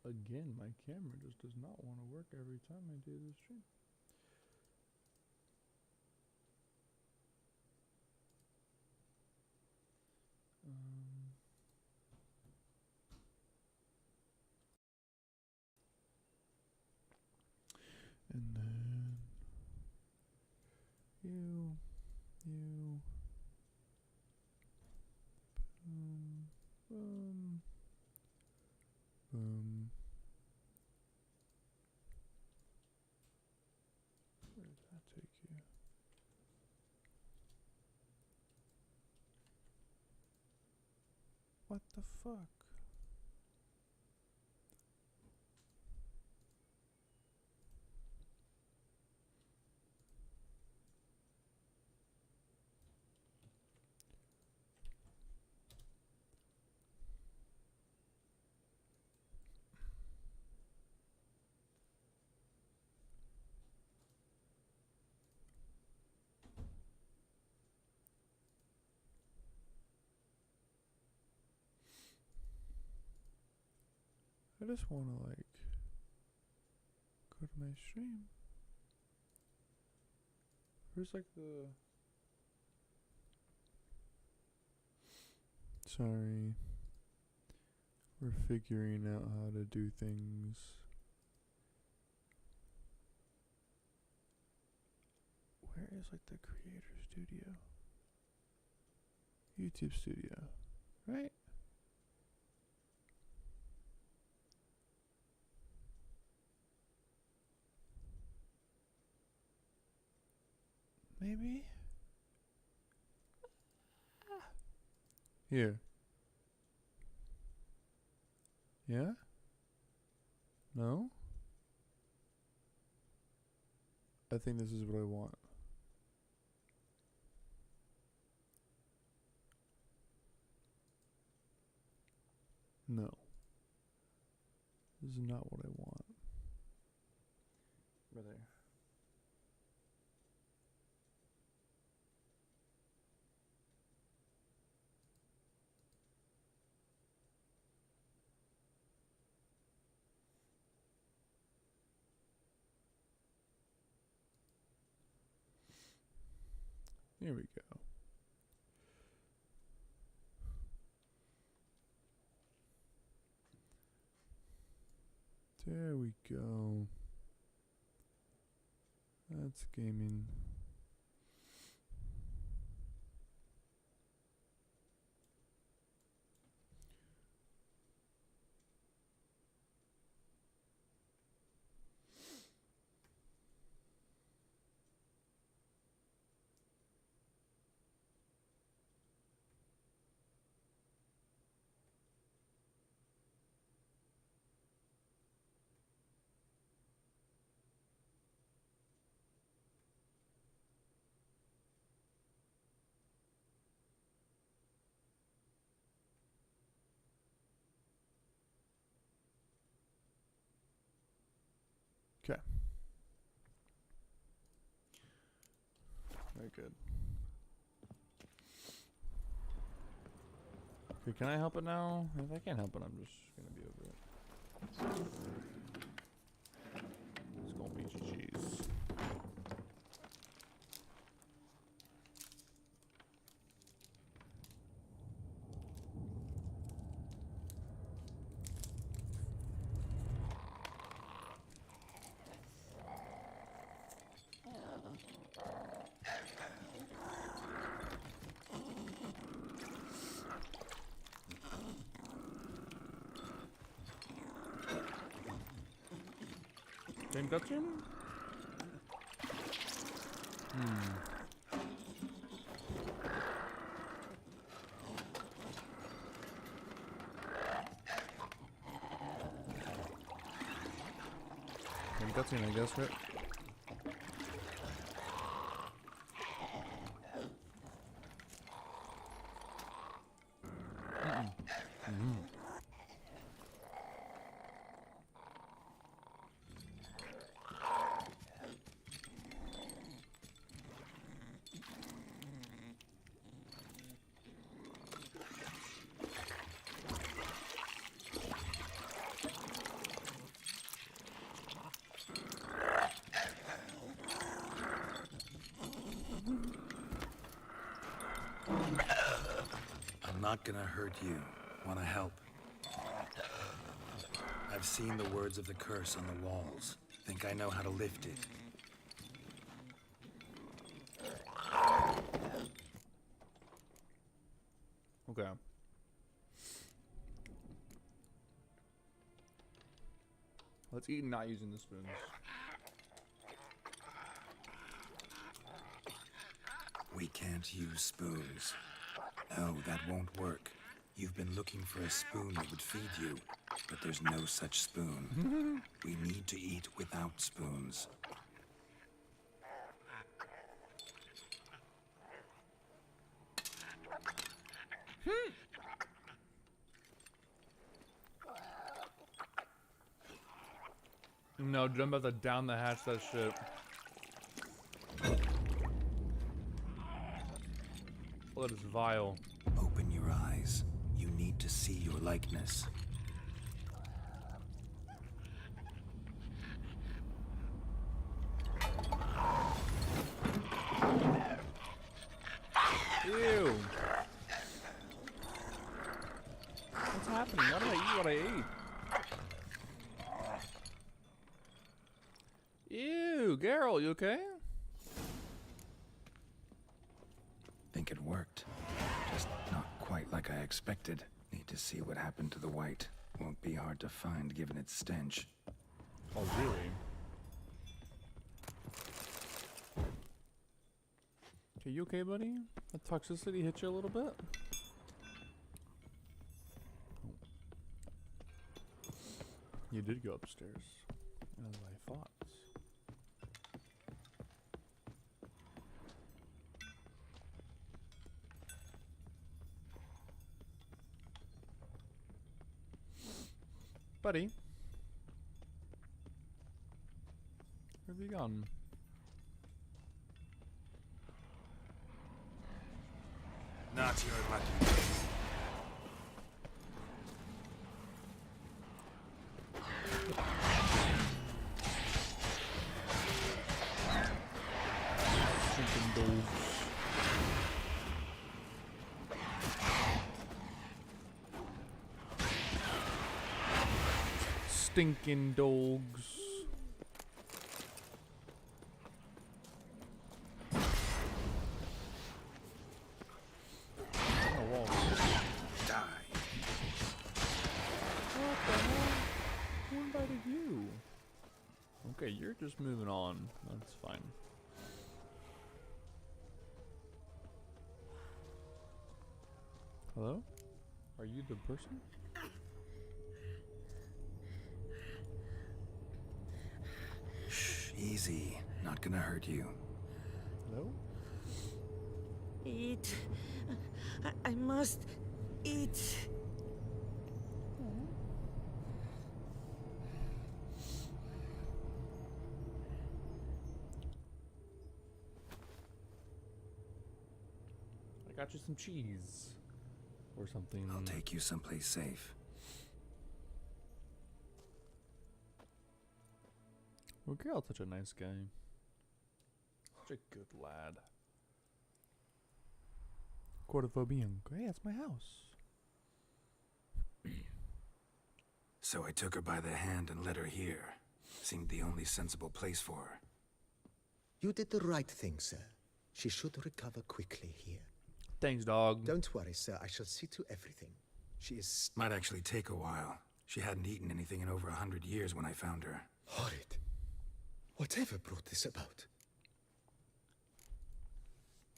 So again, my camera just does not want to work every time I do this stream. And then you, boom, boom, boom. Where did that take you? What the fuck? I just want to like go to my stream. Where's like the... Sorry. We're figuring out how to do things. Where is like the creator studio? YouTube studio, right? Maybe? Here. Yeah? No? I think this is what I want. No. This is not what I want. Brother. Here we go. There we go. That's gaming. Okay. Very good. Okay, can I help it now? If I can't help it, I'm just gonna be over it. It's gonna be GG's. Same cutscene? Same cutscene, I guess, right? I'm not gonna hurt you. Wanna help? I've seen the words of the curse on the walls. Think I know how to lift it. Okay. Let's eat not using the spoons. We can't use spoons. No, that won't work. You've been looking for a spoon that would feed you, but there's no such spoon. We need to eat without spoons. No, dude, I'm about to down the hatch that shit. Oh, that is vile. Open your eyes. You need to see your likeness. Ew. What's happening? Why did I eat what I ate? Ew, Geralt, you okay? Think it worked. Just not quite like I expected. Need to see what happened to the white. Won't be hard to find given its stench. Oh, really? Okay, you okay, buddy? That toxicity hit you a little bit? Oh. You did go upstairs, as I thought. Buddy, where have you gone? Not your lucky day. Stinking dogs. Stinking dogs. Okay, you're just moving on. That's fine. Hello? Are you the person? Shh, easy. Not gonna hurt you. Hello? Eat. I must eat. I got you some cheese. Or something. I'll take you someplace safe. Well, Geralt's such a nice guy. Such a good lad. Cordovobian. Hey, that's my house. So I took her by the hand and led her here. Seemed the only sensible place for her. You did the right thing, sir. She should recover quickly here. Thanks, dog. Don't worry, sir. I shall see to everything. She is... Might actually take a while. She hadn't eaten anything in over 100 years when I found her. horrid. Whatever brought this about?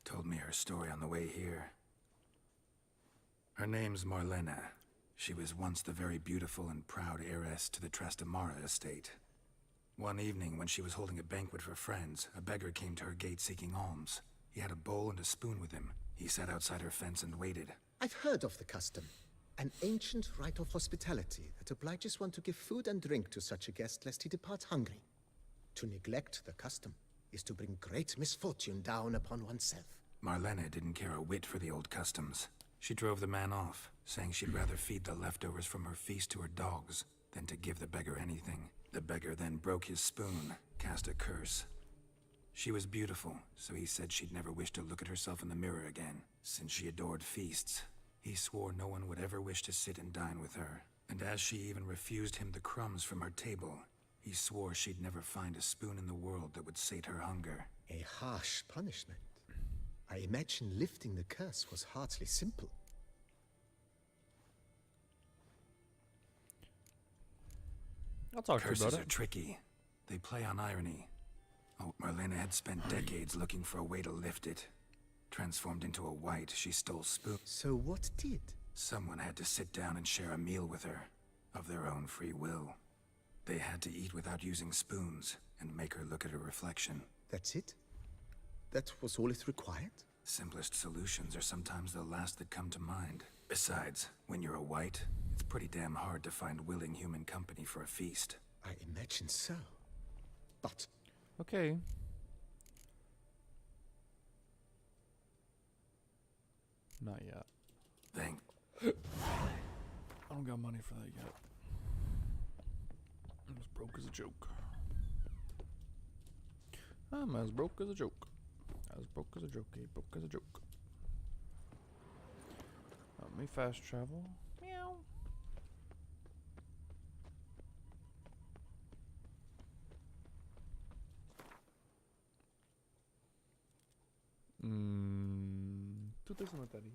Told me her story on the way here. Her name's Marlena. She was once the very beautiful and proud heiress to the Trastamara estate. One evening, when she was holding a banquet for friends, a beggar came to her gate seeking alms. He had a bowl and a spoon with him. He sat outside her fence and waited. I've heard of the custom. An ancient rite of hospitality that obliges one to give food and drink to such a guest lest he depart hungry. To neglect the custom is to bring great misfortune down upon oneself. Marlena didn't care a whit for the old customs. She drove the man off, saying she'd rather feed the leftovers from her feast to her dogs than to give the beggar anything. The beggar then broke his spoon, cast a curse. She was beautiful, so he said she'd never wish to look at herself in the mirror again. Since she adored feasts, he swore no one would ever wish to sit and dine with her. And as she even refused him the crumbs from her table, he swore she'd never find a spoon in the world that would sate her hunger. A harsh punishment. I imagine lifting the curse was hardly simple. I'll talk to you Curses about are it. tricky. They play on irony. Oh, Marlena had spent decades looking for a way to lift it. Transformed into a wight, she stole spoons. So what did? Someone had to sit down and share a meal with her, of their own free will. They had to eat without using spoons, and make her look at her reflection. That's it? That was all it required? Simplest solutions are sometimes the last that come to mind. Besides, when you're a wight, it's pretty damn hard to find willing human company for a feast. I imagine so. But Okay. Not yet. Thank I don't got money for that yet. I'm as broke as a joke. I'm as broke as a joke. As broke as a joke, broke as a joke. Let me fast travel. Meow. Tutto sono tari.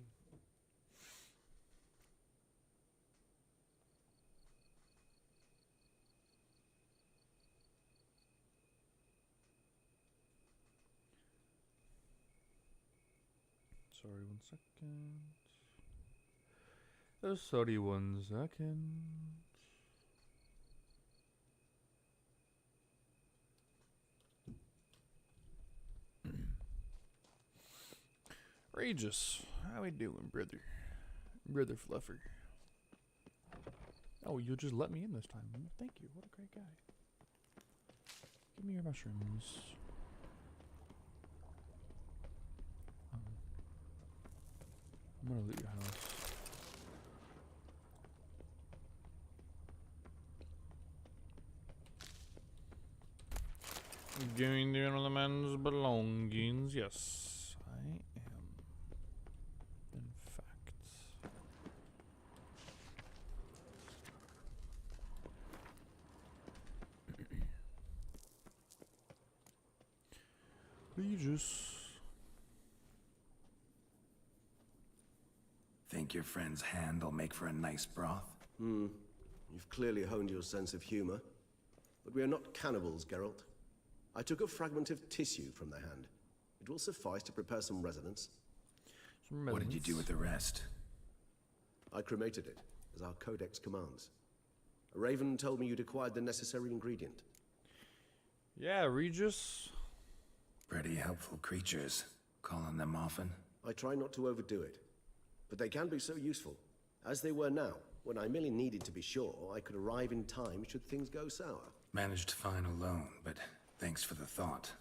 Sorry, 1 second. Sorry, 1 second. Regis, how we doing, brother? Brother Fluffer. Oh, you just let me in this time. Thank you. What a great guy. Give me your mushrooms. I'm gonna loot your house. Going down on the man's belongings. Yes, I am. In fact. Regis. Think your friend's hand will make for a nice broth? You've clearly honed your sense of humor. But we are not cannibals, Geralt. I took a fragment of tissue from the hand. It will suffice to prepare some resonance. What did you do with the rest? I cremated it, as our codex commands. A raven told me you'd acquired the necessary ingredient. Yeah, Regis. Pretty helpful creatures. Calling them often? I try not to overdo it. But they can be so useful. As they were now, when I merely needed to be sure I could arrive in time should things go sour. Managed fine alone, but thanks for the thought.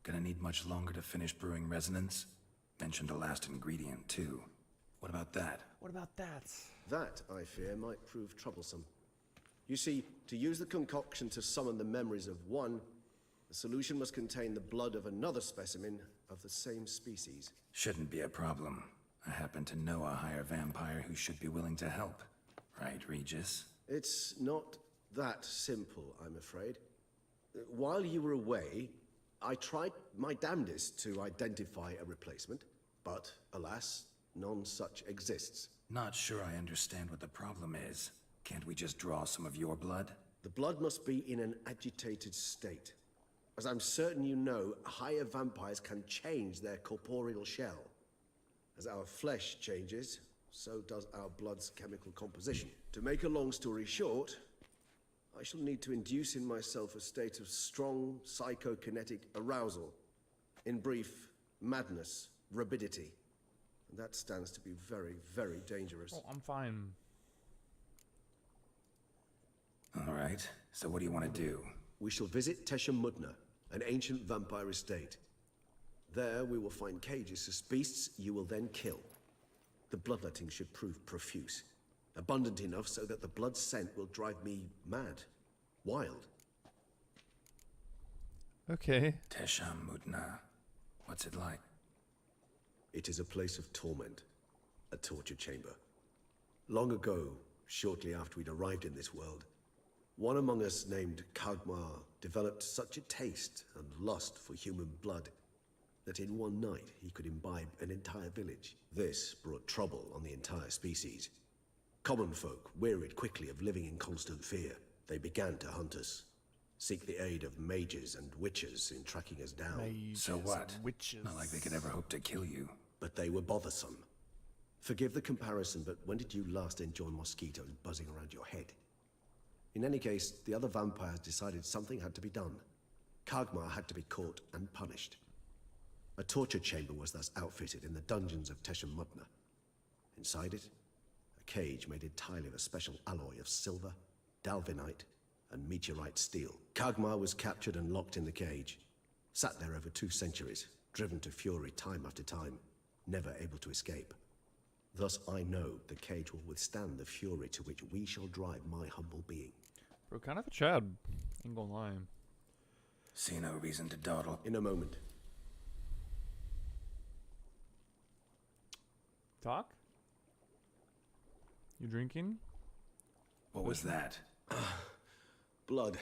Gonna need much longer to finish brewing resonance? Mentioned the last ingredient, too. What about that? What about that? That, I fear, might prove troublesome. You see, to use the concoction to summon the memories of one, the solution must contain the blood of another specimen of the same species. Shouldn't be a problem. I happen to know a higher vampire who should be willing to help. Right, Regis? It's not that simple, I'm afraid. While you were away, I tried my damnedest to identify a replacement, but alas, none such exists. Not sure I understand what the problem is. Can't we just draw some of your blood? The blood must be in an agitated state. As I'm certain you know, higher vampires can change their corporeal shell. As our flesh changes, so does our blood's chemical composition. To make a long story short, I shall need to induce in myself a state of strong psychokinetic arousal. In brief, madness, rabidity. And that stands to be very, very dangerous. Oh, I'm fine. All right, so what do you want to do? We shall visit Tesha Mudna, an ancient vampire estate. There we will find cages as beasts you will then kill. The bloodletting should prove profuse. Abundant enough so that the blood scent will drive me mad. Wild. Okay. Tesham Mutna. What's it like? It is a place of torment, a torture chamber. Long ago, shortly after we'd arrived in this world, one among us named Kagmar developed such a taste and lust for human blood that in one night he could imbibe an entire village. This brought trouble on the entire species. Common folk wearied quickly of living in constant fear. They began to hunt us, seek the aid of mages and witches in tracking us down. So what? Witches. Not like they could ever hope to kill you. But they were bothersome. Forgive the comparison, but when did you last enjoy mosquitoes buzzing around your head? In any case, the other vampires decided something had to be done. Kagmar had to be caught and punished. A torture chamber was thus outfitted in the dungeons of Tesham Mutna. Inside it, a cage made entirely of a special alloy of silver, dalvinite, and meteorite steel. Kagmar was captured and locked in the cage. Sat there over 2 centuries, driven to fury time after time, never able to escape. Thus I know the cage will withstand the fury to which we shall drive my humble being. Bro, kind of a Chad. Ain't gonna lie. See no reason to dawdle. In a moment. Talk? You drinking? What was that? Blood.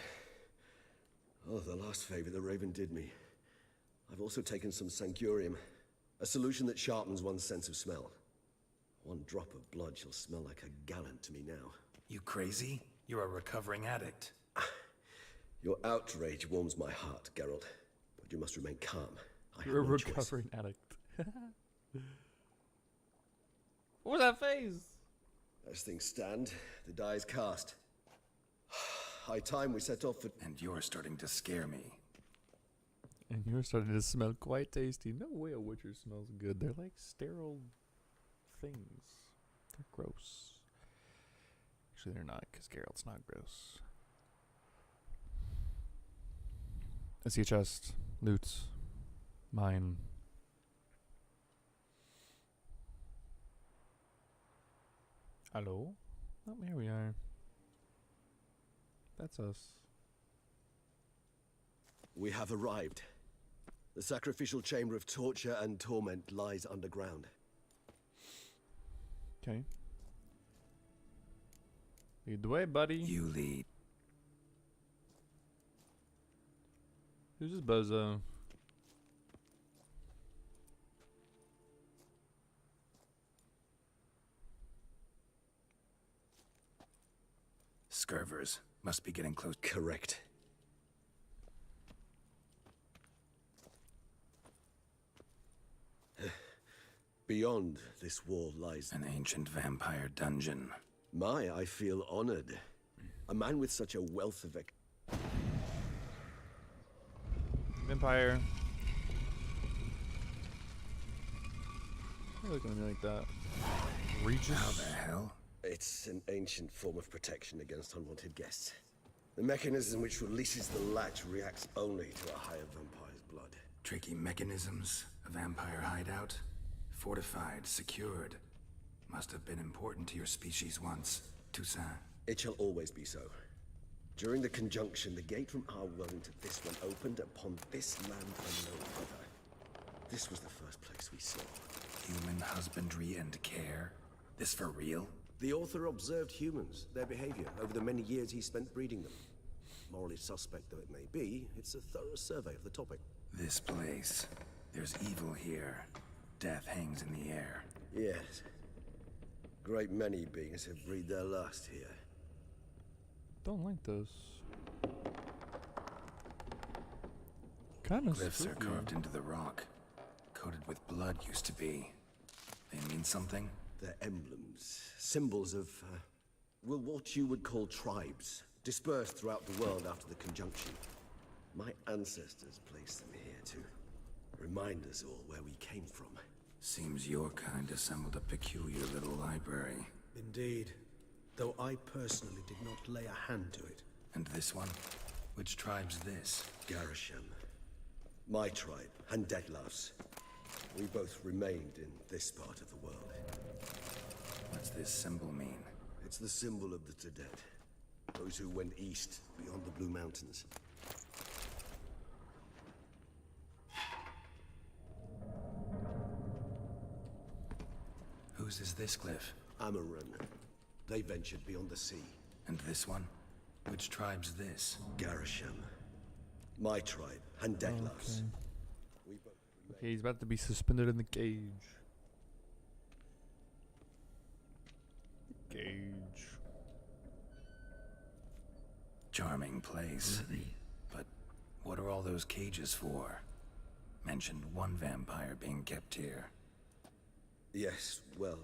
Oh, the last favor the Raven did me. I've also taken some Sancurium, a solution that sharpens one's sense of smell. 1 drop of blood shall smell like a gallon to me now. You crazy? You're a recovering addict. Your outrage warms my heart, Geralt, but you must remain calm. I have You're a no choice. recovering addict. What was that face? As things stand, the die is cast. High time we set off for... And you're starting to scare me. And you're starting to smell quite tasty. No way a Witcher smells good. They're like sterile things. They're gross. Actually, they're not, because Geralt's not gross. I see a chest. Loot. Mine. Hello? Oh, here we are. That's us. We have arrived. The sacrificial chamber of torture and torment lies underground. Okay. Lead the way, buddy. You lead. Who's this bozo? Scurvers. Must be getting close. Correct. Beyond this wall lies... An ancient vampire dungeon. I feel honored. A man with such a wealth of... Vampire. Why are you looking at me like that? Regis? How the hell? It's an ancient form of protection against unwanted guests. The mechanism which releases the latch reacts only to a higher vampire's blood. Tricky mechanisms. A vampire hideout. Fortified, secured. Must have been important to your species once. Toussaint. It shall always be so. During the conjunction, the gate from our world into this one opened upon this land and no other. This was the first place we saw. Human husbandry and care. This for real? The author observed humans, their behavior, over the many years he spent breeding them. Morally suspect though it may be, it's a thorough survey of the topic. This place. There's evil here. Death hangs in the air. Yes. Great many beings have breathed their last here. Don't like those. Kind of Glyphs are spooky. carved into the rock. Coated with blood used to be. They mean something? They're emblems, symbols of, well, what you would call tribes, dispersed throughout the world after the conjunction. My ancestors placed them here to remind us all where we came from. Seems your kind assembled a peculiar little library. Indeed, though I personally did not lay a hand to it. And this one? Which tribe's this? Garisham. My tribe, and Deadlaugh's. We both remained in this part of the world. What's this symbol mean? It's the symbol of the Tedet. Those who went east, beyond the Blue Mountains. Whose is this cliff? Amaran. They ventured beyond the sea. And this one? Which tribe's this? Garasham. My tribe, Handeklas. Okay. We both Okay, he's about to be suspended in the cage. Cage. Charming place. But what are all those cages for? Mentioned one vampire being kept here. Yes, well,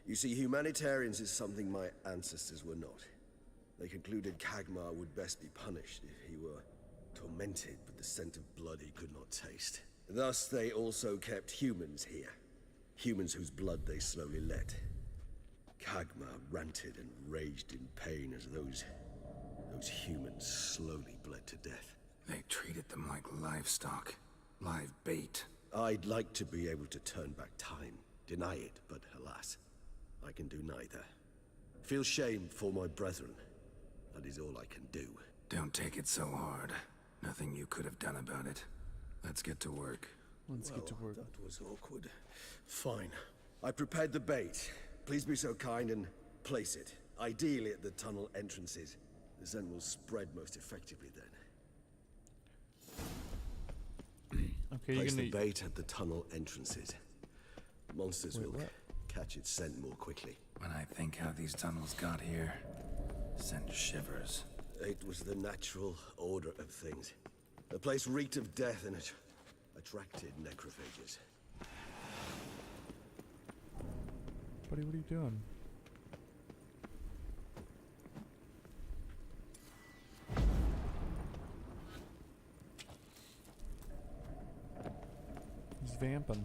you see, humanitarians is something my ancestors were not. They concluded Kagmar would best be punished if he were tormented with the scent of blood he could not taste. Thus, they also kept humans here. Humans whose blood they slowly let. Kagmar ranted and raged in pain as those humans slowly bled to death. They treated them like livestock. Live bait. I'd like to be able to turn back time, deny it, but alas, I can do neither. Feel shame for my brethren. That is all I can do. Don't take it so hard. Nothing you could have done about it. Let's get to work. Let's get to work. That was awkward. Fine. I prepared the bait. Please be so kind and place it. Ideally at the tunnel entrances. The scent will spread most effectively then. Okay, you're Place the gonna. bait at the tunnel entrances. Monsters Wait, will what? catch its scent more quickly. When I think how these tunnels got here, send shivers. It was the natural order of things. The place reeked of death and it attracted necrophages. Buddy, what are you doing? He's vamping.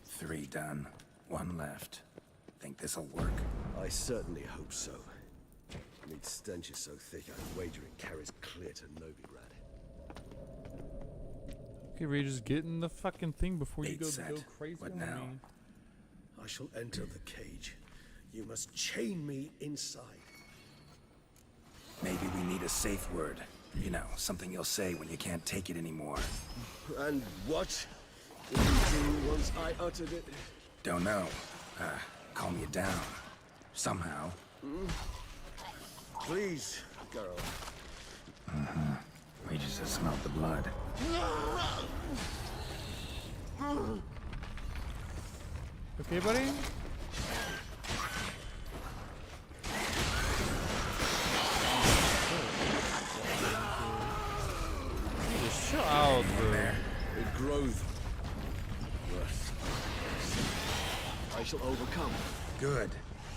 3 done. 1 left. Think this'll work? I certainly hope so. Meat's stench is so thick I'd wager it carries clear to Novigrad. Okay, Ray, just get in the fucking thing before you Bait go set. crazy What on now? me. I shall enter the cage. You must chain me inside. Maybe we need a safe word. You know, something you'll say when you can't take it anymore. And what did you do once I uttered it? Don't know. Calm you down. Somehow. Please, girl. We just smelled the blood. Okay, buddy? Just chill out, bro. It grows. Yes. I shall overcome. Good.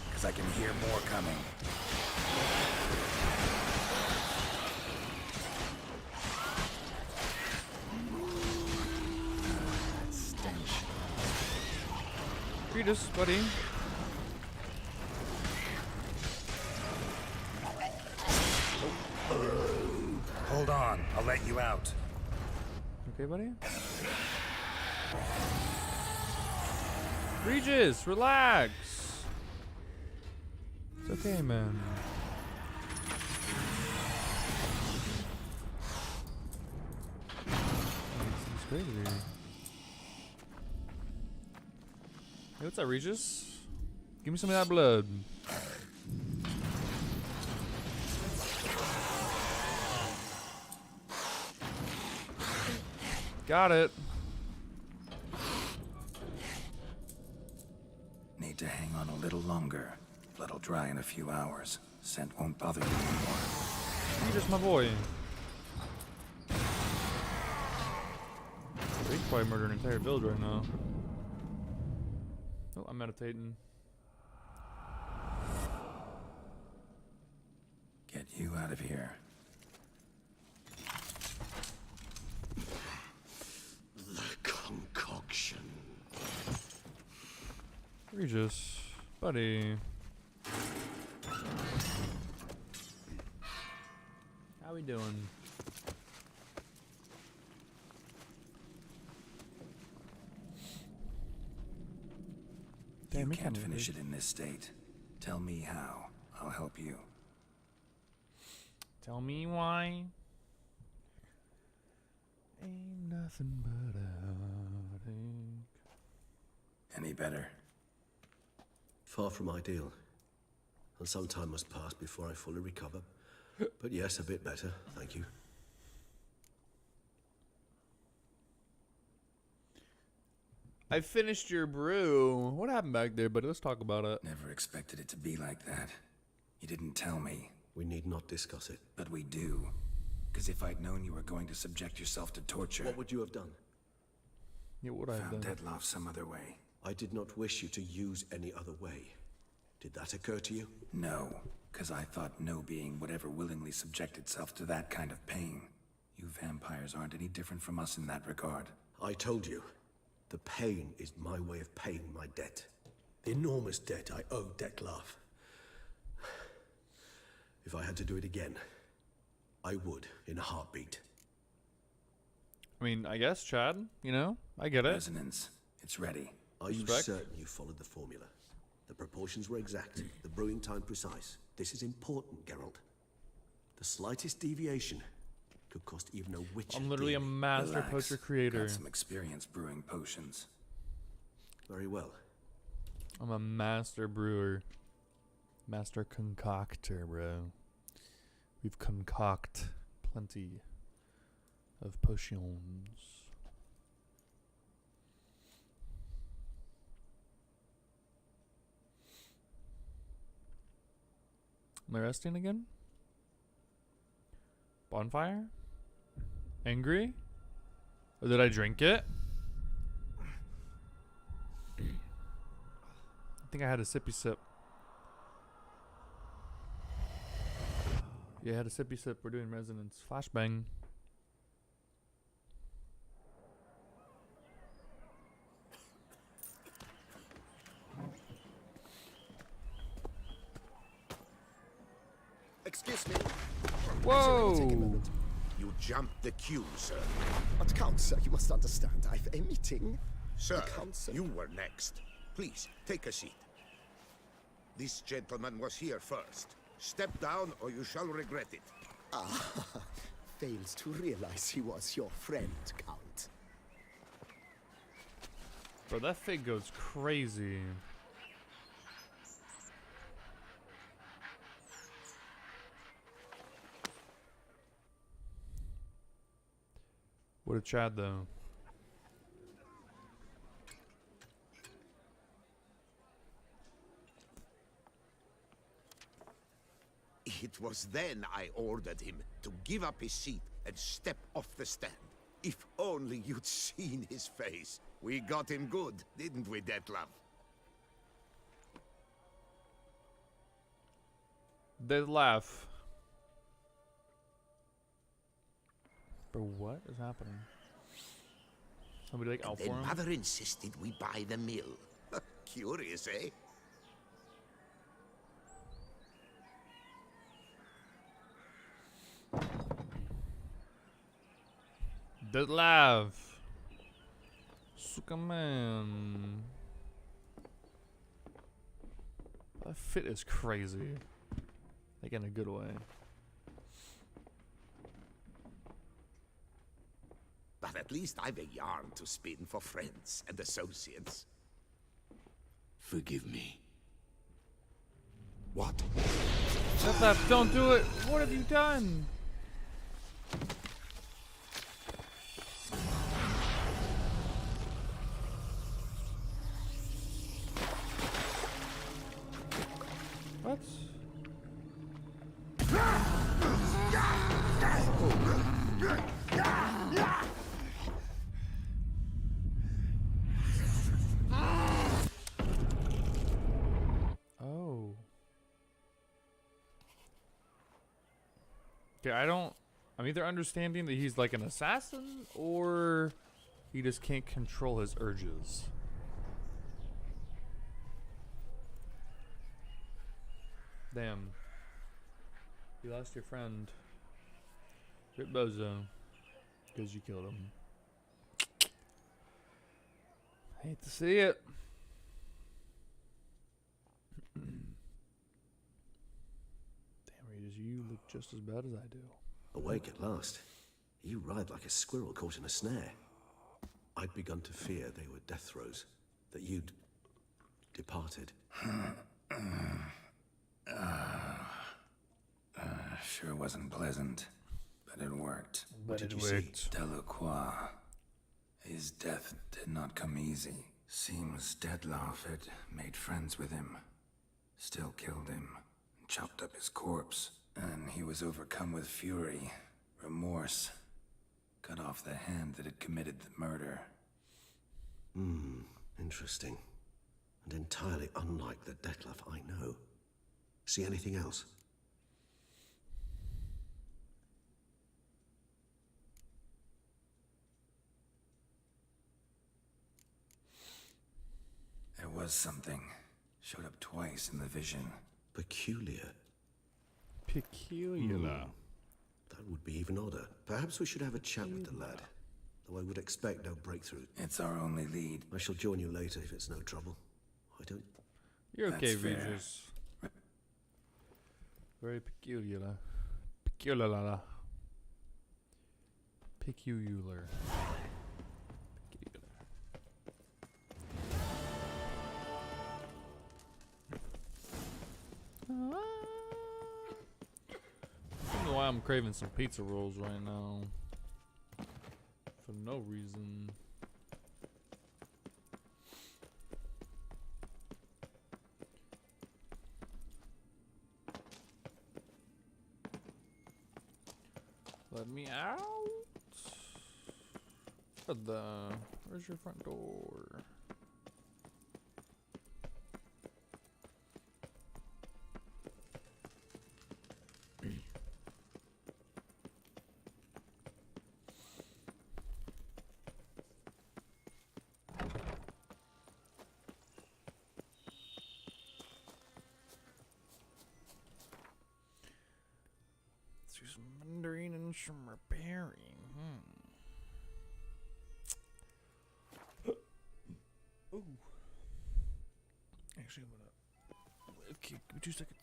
Because I can hear more coming. That stench. Read us, buddy. Hold on. I'll let you out. Okay, buddy? Regis, relax. It's okay, man. It's great here. Hey, what's up, Regis? Give me some of that blood. Got it. Need to hang on a little longer. Blood'll dry in a few hours. Scent won't bother you anymore. Regis, my boy. They could probably murder an entire village right now. Oh, I'm meditating. Get you out of here. The concoction. Regis, buddy. How we doing? You Damn, can't kinda finish weird. it in this state. Tell me how. I'll help you. Tell me why. Ain't nothing but a heartache. Any better? Far from ideal. And some time must pass before I fully recover. But yes, a bit better, thank you. I finished your brew. What happened back there, buddy? Let's talk about it. Never expected it to be like that. You didn't tell me, We need not discuss it. but we do. Because if I'd known you were going to subject yourself to torture, What would you have done? Yeah, what I've found done. Dettlaff some other way. I did not wish you to use any other way. Did that occur to you? No, because I thought no being would ever willingly subject itself to that kind of pain. You vampires aren't any different from us in that regard. I told you, the pain is my way of paying my debt. The enormous debt I owe Dettlaff. If I had to do it again, I would in a heartbeat. I mean, I guess, Chad, you know, I get it. Resonance. It's ready. Are you Respect. certain you followed the formula? The proportions were exact, the brewing time precise. This is important, Geralt. The slightest deviation could cost even a witch. I'm literally a dearly. master Relax. poacher creator. Got some experience brewing potions. Very well. I'm a master brewer. Master concoctor, bro. We've concoct plenty of potions. Am I resting again? Bonfire? Angry? Or did I drink it? I think I had a sippy sip. Yeah, I had a sippy sip. We're doing resonance. Flashbang. Excuse me. Whoa! Take a moment. You jumped the queue, sir. But Count, sir, you must understand. I've a meeting. Sir, Council. you were next. Please, take a seat. This gentleman was here first. Step down or you shall regret it. Fails to realize he was your friend, Count. Bro, that fig goes crazy. What a Chad, though. It was then I ordered him to give up his seat and step off the stand. If only you'd seen his face. We got him good, didn't we, Dettlaff? They laugh. Bro, what is happening? Somebody like out for Then him? Mother insisted we buy the mill. Curious, eh? They laugh. Superman. That fit is crazy. Like in a good way. But at least I've a yarn to spin for friends and associates. Forgive me. What? Dettlaff, don't do it! What have you done? What? Oh. Okay, I'm either understanding that he's like an assassin or he just can't control his urges. Damn. You lost your friend. Rip Bozo. Because you killed him. Hate to see it. Damn, Regis, you look just as bad as I do. Awake at last. You ride like a squirrel caught in a snare. I'd begun to fear they were death throes, that you'd departed. Sure wasn't pleasant, but it worked. But did it you see? worked. Delacroix. His death did not come easy. Seems Dettlaff had made friends with him, still killed him, and chopped up his corpse. And he was overcome with fury, remorse, cut off the hand that had committed the murder. Interesting. And entirely unlike the Dettlaff I know. See anything else? There was something. Showed up twice in the vision. Peculiar. Peculiar. That would be even odder. Perhaps we should have a chat with the lad. Though I would expect no breakthrough. It's our only lead. I shall join you later if it's no trouble. I don't... You're okay, That's fair. Regis. Very peculiar. Peculiar. Peculiar. I don't know why I'm craving some pizza rolls right now. For no reason. Let me out. Where's your front door? Let's do some mending and some repairing. Ooh. Actually, I'm gonna. Okay, give me 2 seconds.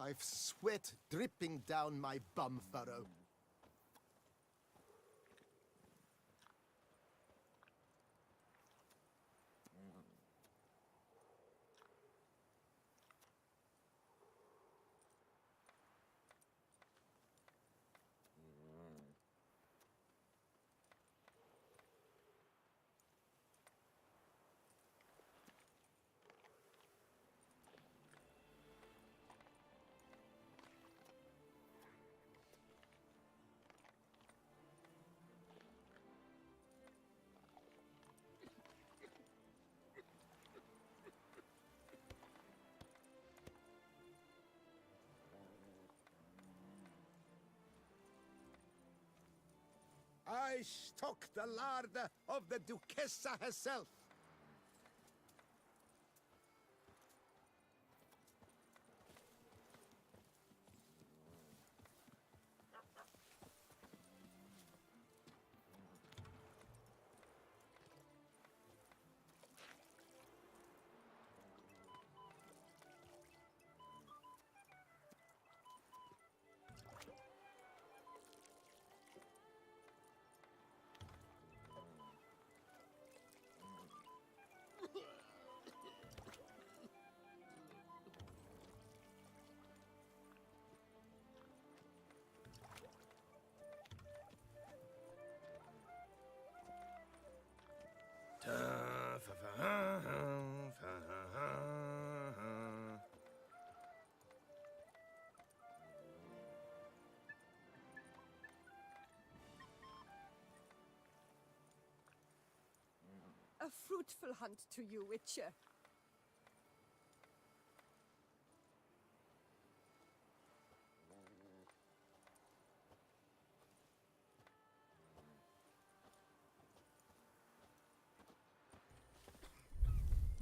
I've sweat dripping down my bum furrow. I stock the larder of the Duchessa herself. A fruitful hunt to you, Witcher.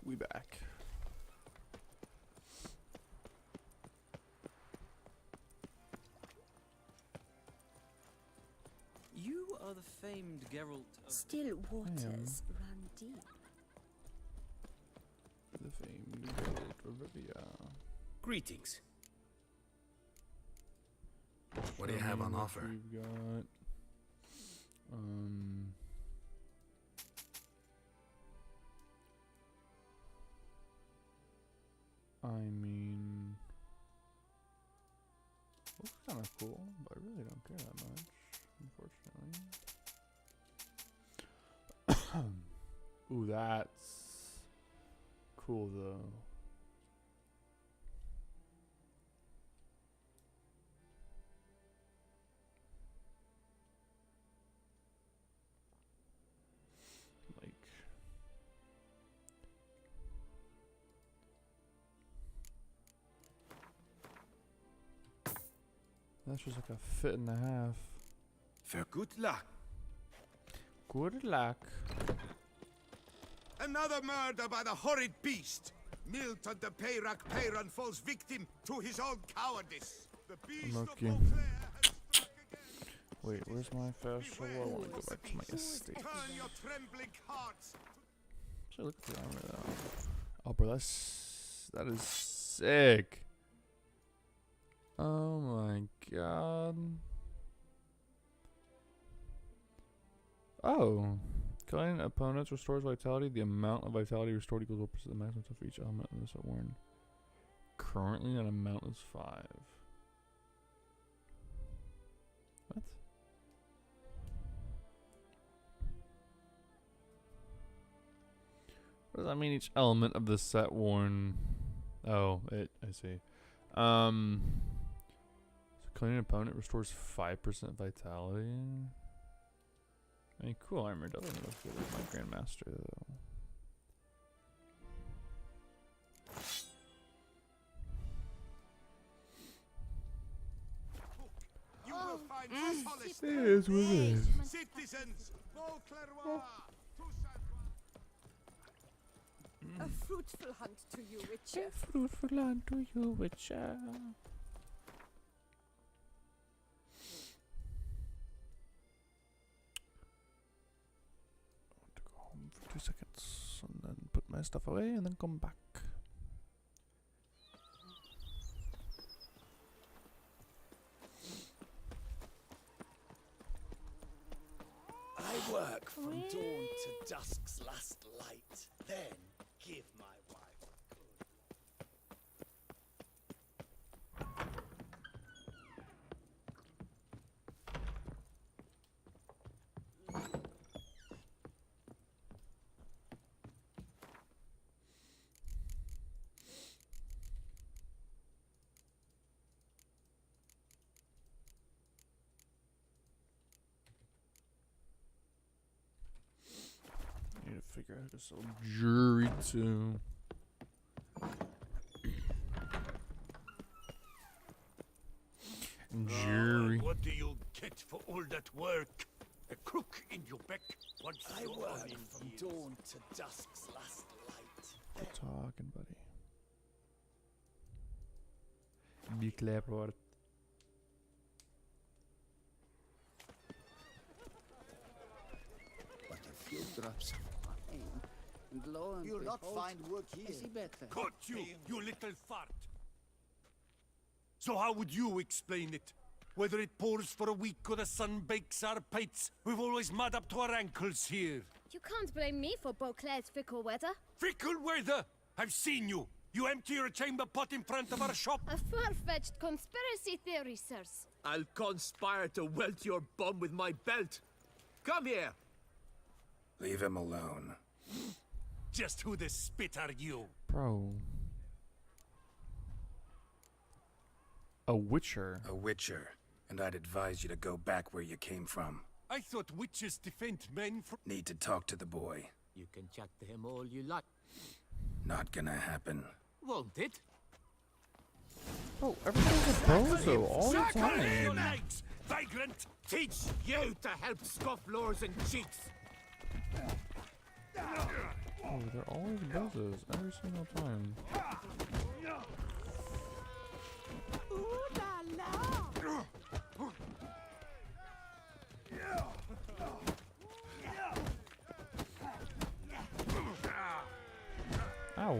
We back. You are the famed Geralt of... Still waters run deep. The famed Geralt of Rivia. Greetings. What do you have on offer? We've got I mean, looks kind of cool, but I really don't care that much, unfortunately. Ooh, that's cool though. Like, that's just like a fit and a half. For good luck. Good luck. Another murder by the horrid beast. Milton de Peyrac Peyron falls victim to his own cowardice. The beast of Lucky. Beauclair has struck again. Wait, where's my fast travel? I want to go back to my estate. Turn your trembling hearts. Actually, look at the armor though. Oh, bro, that is sick. Oh my god. Oh. Killing opponents restores vitality. The amount of vitality restored equals 1% of the maximum for each element in this set worn. Currently, that amount is 5. What? What does that mean? Each element of the set worn. Oh, I see. So killing an opponent restores 5% vitality. I mean, cool armor doesn't look good with my Grandmaster though. You will find solace It is what it is. citizens. Beauclair. A fruitful hunt to you, Witcher. Fruitful land to you, Witcher. I want to go home for 2 seconds and then put my stuff away and then come back. I work from dawn to dusk's last light, then give my wife a good. I need to figure out how to sell jewelry too. Jewelry. What do you get for all that work? A crook in your back once I you're work on in from years. dawn to dusk's last light, then Good talking, buddy. Be clever. But a few drops of And lo and You'll not behold, find work I here. see better. Caught you, you little fart! So how would you explain it? Whether it pours for a week or the sun bakes our pates, we've always mud up to our ankles here. You can't blame me for Beauclair's fickle weather. Fickle weather! I've seen you! You empty your chamber pot in front of our shop! A far-fetched conspiracy theory, sirs. I'll conspire to welt your bum with my belt. Come here! Leave him alone. Just who the spit are you? Bro. A Witcher. A Witcher. And I'd advise you to go back where you came from. I thought witches defend men from— Need to talk to the boy. You can chat to him all you like. Not gonna happen. Won't it? Oh, everybody's a bozo all the Suckle your time. legs, vagrant! Teach you to help scofflaws and cheats. Oh, they're always buzzes every single time. Ooh la la! Ow.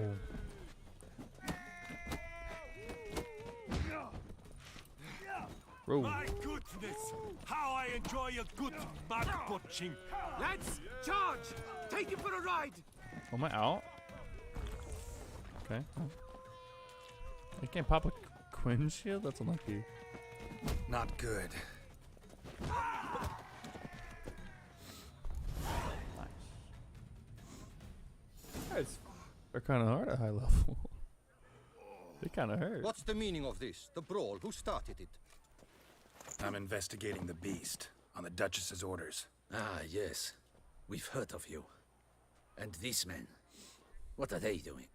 Bro. My goodness! How I enjoy a good mud butching! Lads, charge! Take him for a ride! Am I out? Okay. I can't pop a Quinn shield? That's unlucky. Not good. Nice. They're kind of hard at high level. They kind of hurt. What's the meaning of this? The brawl? Who started it? I'm investigating the beast on the Duchess's orders. Ah, yes. We've heard of you. And these men. What are they doing?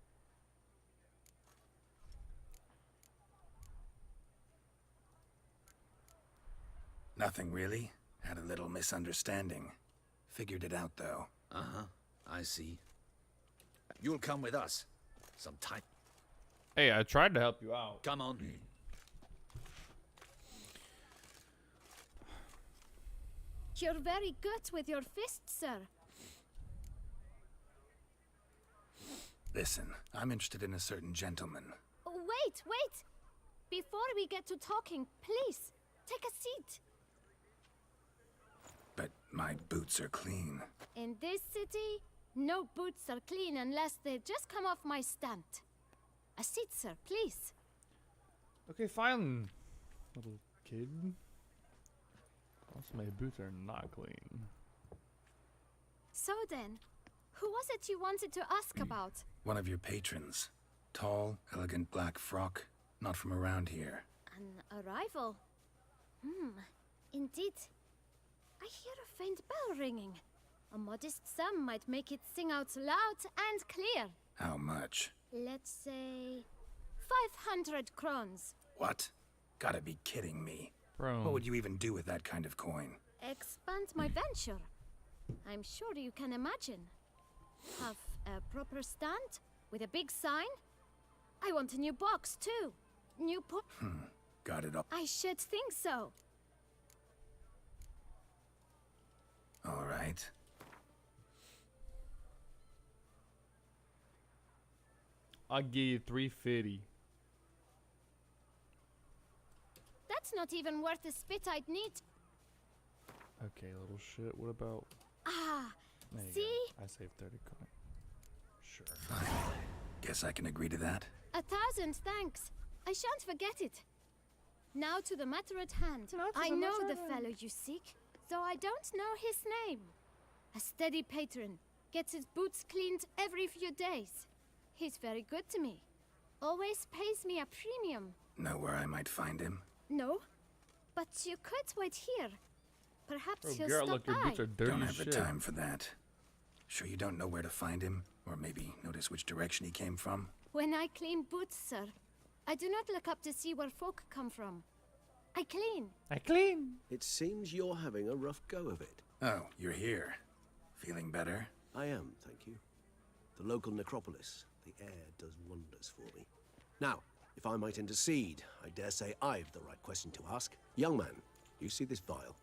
Nothing really. Had a little misunderstanding. Figured it out though. Uh-huh. I see. You'll come with us. Sometime. Hey, I tried to help you out. Come on. You're very good with your fists, sir. Listen, I'm interested in a certain gentleman. Wait, wait! Before we get to talking, please, take a seat. But my boots are clean. In this city, no boots are clean unless they just come off my stand. A seat, sir, please. Okay, fine, little kid. Also, my boots are not clean. So then, who was it you wanted to ask about? One of your patrons. Tall, elegant black frock. Not from around here. An arrival? Indeed. I hear a faint bell ringing. A modest sum might make it sing out loud and clear. How much? Let's say 500 crowns. What? Gotta be kidding me. Bro. What would you even do with that kind of coin? Expand my venture. I'm sure you can imagine. Have a proper stand with a big sign. I want a new box too. New Got it up. I should think so. All right. I'll give you 350. That's not even worth the spit I'd need. Okay, little shit. What about? Ah, There you see? go. I saved 30 coin. Sure. Fine. Guess I can agree to that. 1,000 thanks. I shan't forget it. Now to the matter at hand. I know the fellow you seek, though I don't know his name. A steady patron, gets his boots cleaned every few days. He's very good to me. Always pays me a premium. Know where I might find him? No, but you could wait here. Perhaps Oh, he'll Garrett, stop look, your by. boots are dirty Don't as have the shit. time for that. Sure you don't know where to find him? Or maybe notice which direction he came from? When I clean boots, sir, I do not look up to see where folk come from. I clean. I clean. It seems you're having a rough go of it. Oh, you're here. Feeling better? I am, thank you. The local necropolis. The air does wonders for me. Now, if I might intercede, I dare say I've the right question to ask. Young man, you see this vial?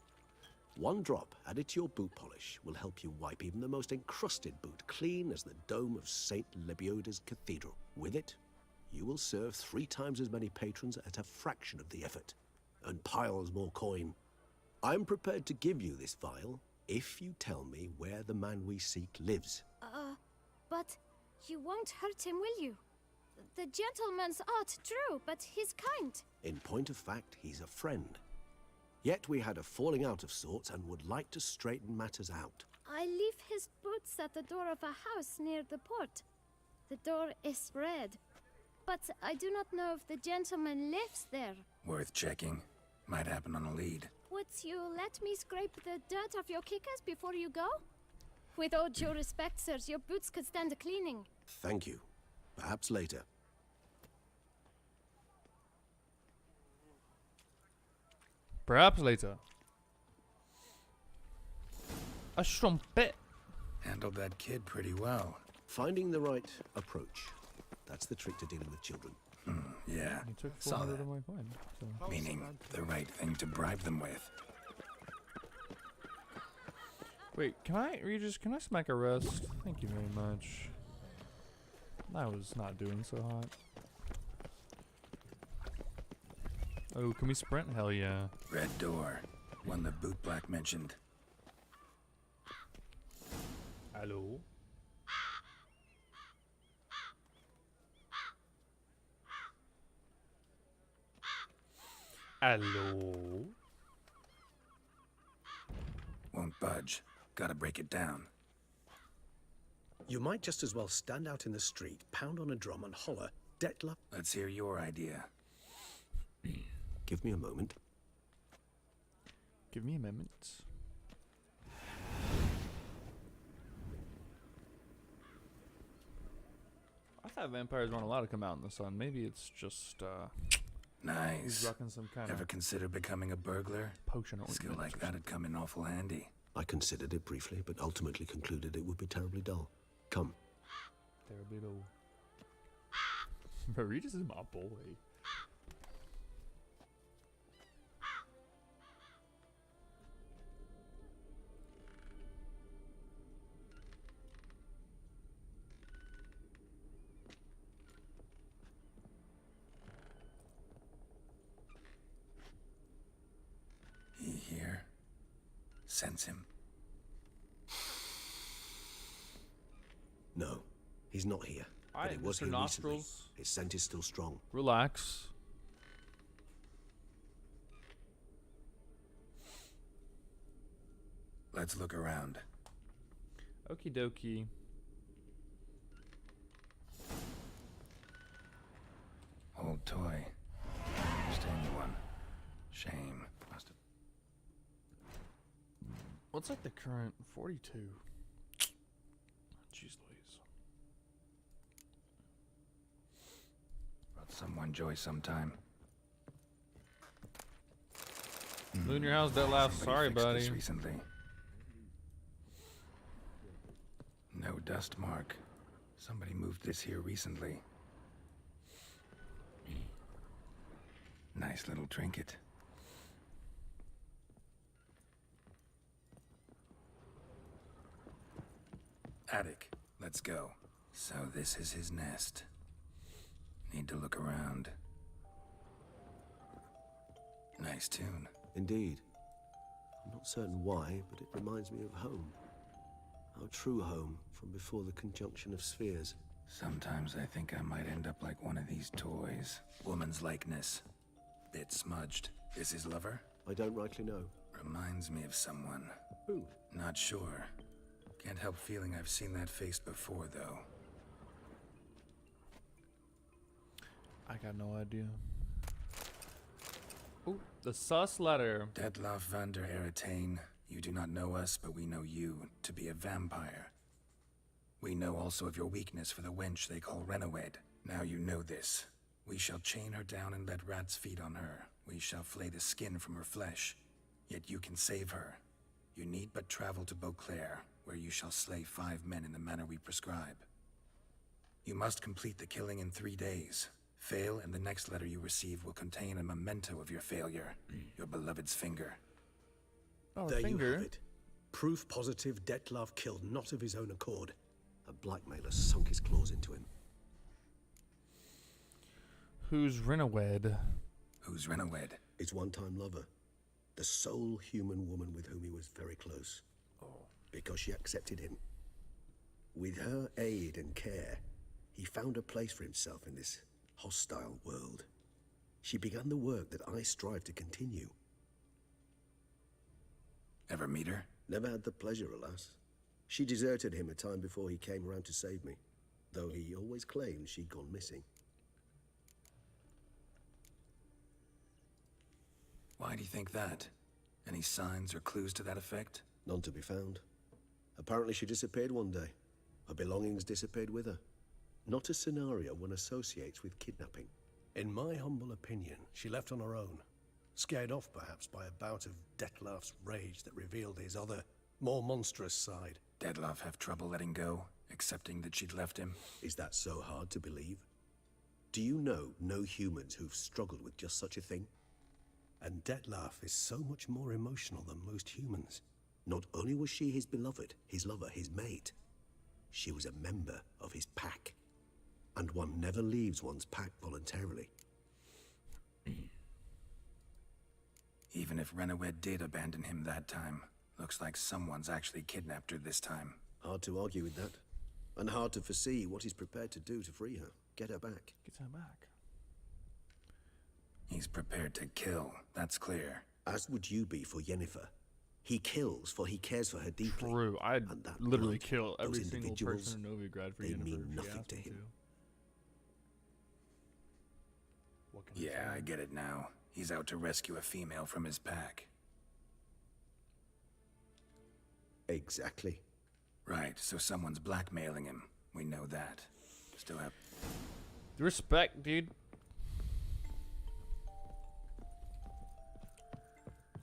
One drop added to your boot polish will help you wipe even the most encrusted boot clean as the dome of St. Lebioda's cathedral. With it, you will serve 3 times as many patrons at a fraction of the effort, and piles more coin. I'm prepared to give you this vial if you tell me where the man we seek lives. But you won't hurt him, will you? The gentleman's art, true, but he's kind. In point of fact, he's a friend. Yet we had a falling out of sorts and would like to straighten matters out. I leave his boots at the door of a house near the port. The door is red, but I do not know if the gentleman lives there. Worth checking. Might happen on a lead. Would you let me scrape the dirt off your kickers before you go? With all due respect, sirs, your boots could stand a cleaning. Thank you. Perhaps later. Perhaps later. A strumpet. Handled that kid pretty well. Finding the right approach. That's the trick to dealing with children. Yeah, You took saw 400 that. of my coin. So. Meaning the right thing to bribe them with. Wait, can I smack a rest? Thank you very much. That was not doing so hot. Oh, can we sprint? Hell yeah. Red door. One the boot black mentioned. Hello? Hello? Won't budge. Gotta break it down. You might just as well stand out in the street, pound on a drum and holler, Dettlaff. Let's hear your idea. Give me a moment. Give me a moment. I thought vampires weren't allowed to come out in the sun. Maybe it's just, he's Nice. rocking some kind Ever of consider becoming a burglar? potion A skill ointment. like that'd come in awful handy. I considered it briefly, but ultimately concluded it would be terribly dull. Come. They're a bit old. Regis is my boy. He here? Sense him. No, he's not here. But Alright, he was Mr. here recently. Nostrils. His scent is still strong. Relax. Let's look around. Okie dokie. Old toy. Stained one. Shame. Must have. What's like the current 42? Jeez Louise. Brought someone joy sometime. Moon your house, that laugh. Somebody Sorry, fixed this buddy. recently. No dust mark. Somebody moved this here recently. Nice little trinket. Attic. Let's go. So this is his nest. Need to look around. Nice tune. Indeed. I'm not certain why, but it reminds me of home. Our true home from before the conjunction of spheres. Sometimes I think I might end up like one of these toys. Woman's likeness. Bit smudged. Is his lover? I don't rightly know. Reminds me of someone. Who? Not sure. Can't help feeling I've seen that face before, though. I got no idea. Ooh, the sus letter. Dettlaff van der Eretain, you do not know us, but we know you to be a vampire. We know also of your weakness for the wench they call Renawed. Now you know this. We shall chain her down and let rats feed on her. We shall flay the skin from her flesh. Yet you can save her. You need but travel to Beauclair, where you shall slay 5 men in the manner we prescribe. You must complete the killing in 3 days. Fail, and the next letter you receive will contain a memento of your failure. Your beloved's finger. Oh, There finger. you have it. Proof positive Dettlaff killed not of his own accord. A blackmailer sunk his claws into him. Who's Renawed? Who's Renawed? His one-time lover. The sole human woman with whom he was very close. Because she accepted him. With her aid and care, he found a place for himself in this hostile world. She began the work that I strive to continue. Ever meet her? Never had the pleasure, alas. She deserted him a time before he came around to save me, though he always claimed she'd gone missing. Why do you think that? Any signs or clues to that effect? None to be found. Apparently she disappeared one day. Her belongings disappeared with her. Not a scenario one associates with kidnapping. In my humble opinion, she left on her own. Scared off, perhaps, by a bout of Dettlaff's rage that revealed his other, more monstrous side. Dettlaff have trouble letting go? accepting that she'd left him. Is that so hard to believe? Do you know no humans who've struggled with just such a thing? And Dettlaff is so much more emotional than most humans. Not only was she his beloved, his lover, his mate, she was a member of his pack. And one never leaves one's pack voluntarily. Even if Renawed did abandon him that time, looks like someone's actually kidnapped her this time. Hard to argue with that. And hard to foresee what he's prepared to do to free her. Get her back. Get her back. He's prepared to kill, that's clear. As would you be for Yennefer. He kills for he cares for her deeply. True. I'd And that literally blood, kill every those single individuals, person in Novigrad for they Yennefer mean if she nothing asked to me him. What can Yeah, I get it now. He's out to rescue a female from his pack. Exactly. Right, so someone's blackmailing him. We know that. Still have... Respect, dude.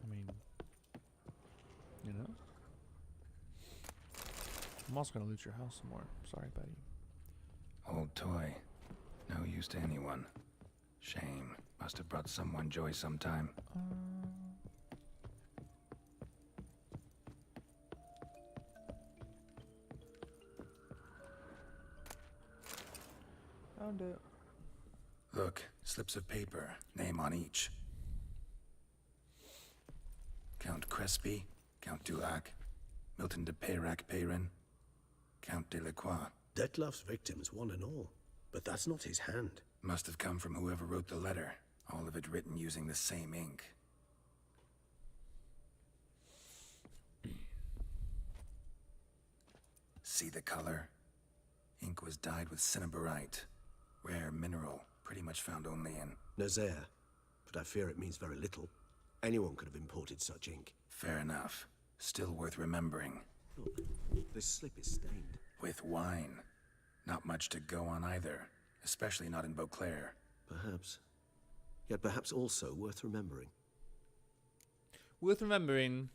I mean, you know? I'm also gonna loot your house some more. Sorry, buddy. Old toy. No use to anyone. Shame. Must have brought someone joy sometime. Found it. Look, slips of paper, name on each. Count Crespi, Count Dulac, Milton de Peyrac-Peyrin, Count Delacroix. Dettlaff's victims, one and all. But that's not his hand. Must have come from whoever wrote the letter. All of it written using the same ink. See the color? Ink was dyed with cinnabarite. Rare mineral, pretty much found only in... Nazaire. But I fear it means very little. Anyone could have imported such ink. Fair enough. Still worth remembering. Look, this slip is stained. With wine. Not much to go on either. Especially not in Beauclair. Perhaps. Yet perhaps also worth remembering. Worth remembering.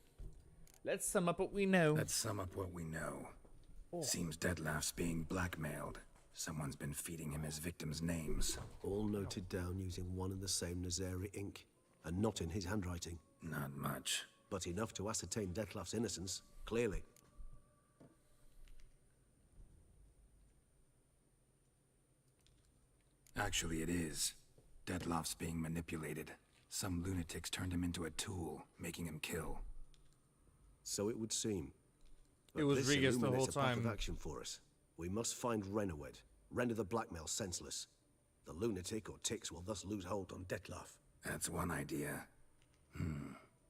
Let's sum up what we know. Let's sum up what we know. Seems Dettlaff's being blackmailed. Someone's been feeding him his victims' names. All noted down using one and the same Nazari ink. And not in his handwriting. Not much. But enough to ascertain Dettlaff's innocence, clearly. Actually, it is. Dettlaff's being manipulated. Some lunatics turned him into a tool, making him kill. So it would seem. It was this Regis the illuminates whole a path of time. action for us. We must find Renawed, render the blackmail senseless. The lunatic or ticks will thus lose hold on Dettlaff. That's one idea.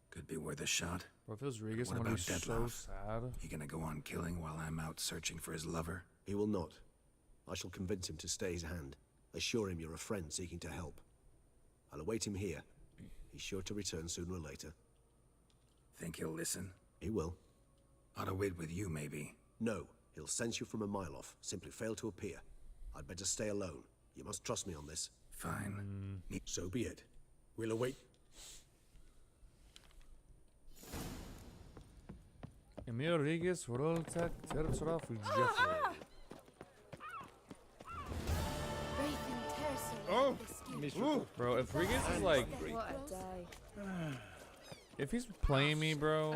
Could be worth a shot. Bro, if it was Regis, What I'm gonna be about so Dettlaff? sad. He gonna go on killing while I'm out searching for his lover? He will not. I shall convince him to stay his hand. Assure him you're a friend seeking to help. I'll await him here. He's sure to return sooner or later. Think he'll listen? He will. Ought to wait with you, maybe. No, he'll sense you from a mile off. Simply fail to appear. I'd better stay alone. You must trust me on this. Fine. So be it. We'll await. Emil Regis, Roltek, Terceraf, Jeffrey. Oh! Bro, if Regis is like... What a day. If he's playing me, bro,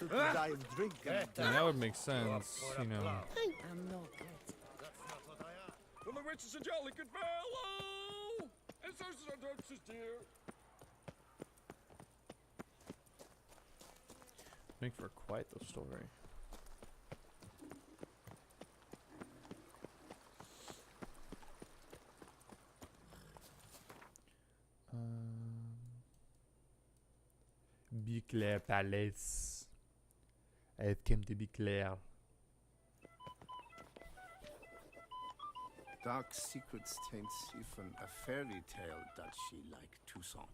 Die of drink. then that would make sense, you know. I'm not good. Well, the witch is a jolly good fellow! And so is his dear. Make for quite the story. Biclair Palace. I've come to Biclair. Dark secrets taint Siphon, a fairy tale that she like Toussaint.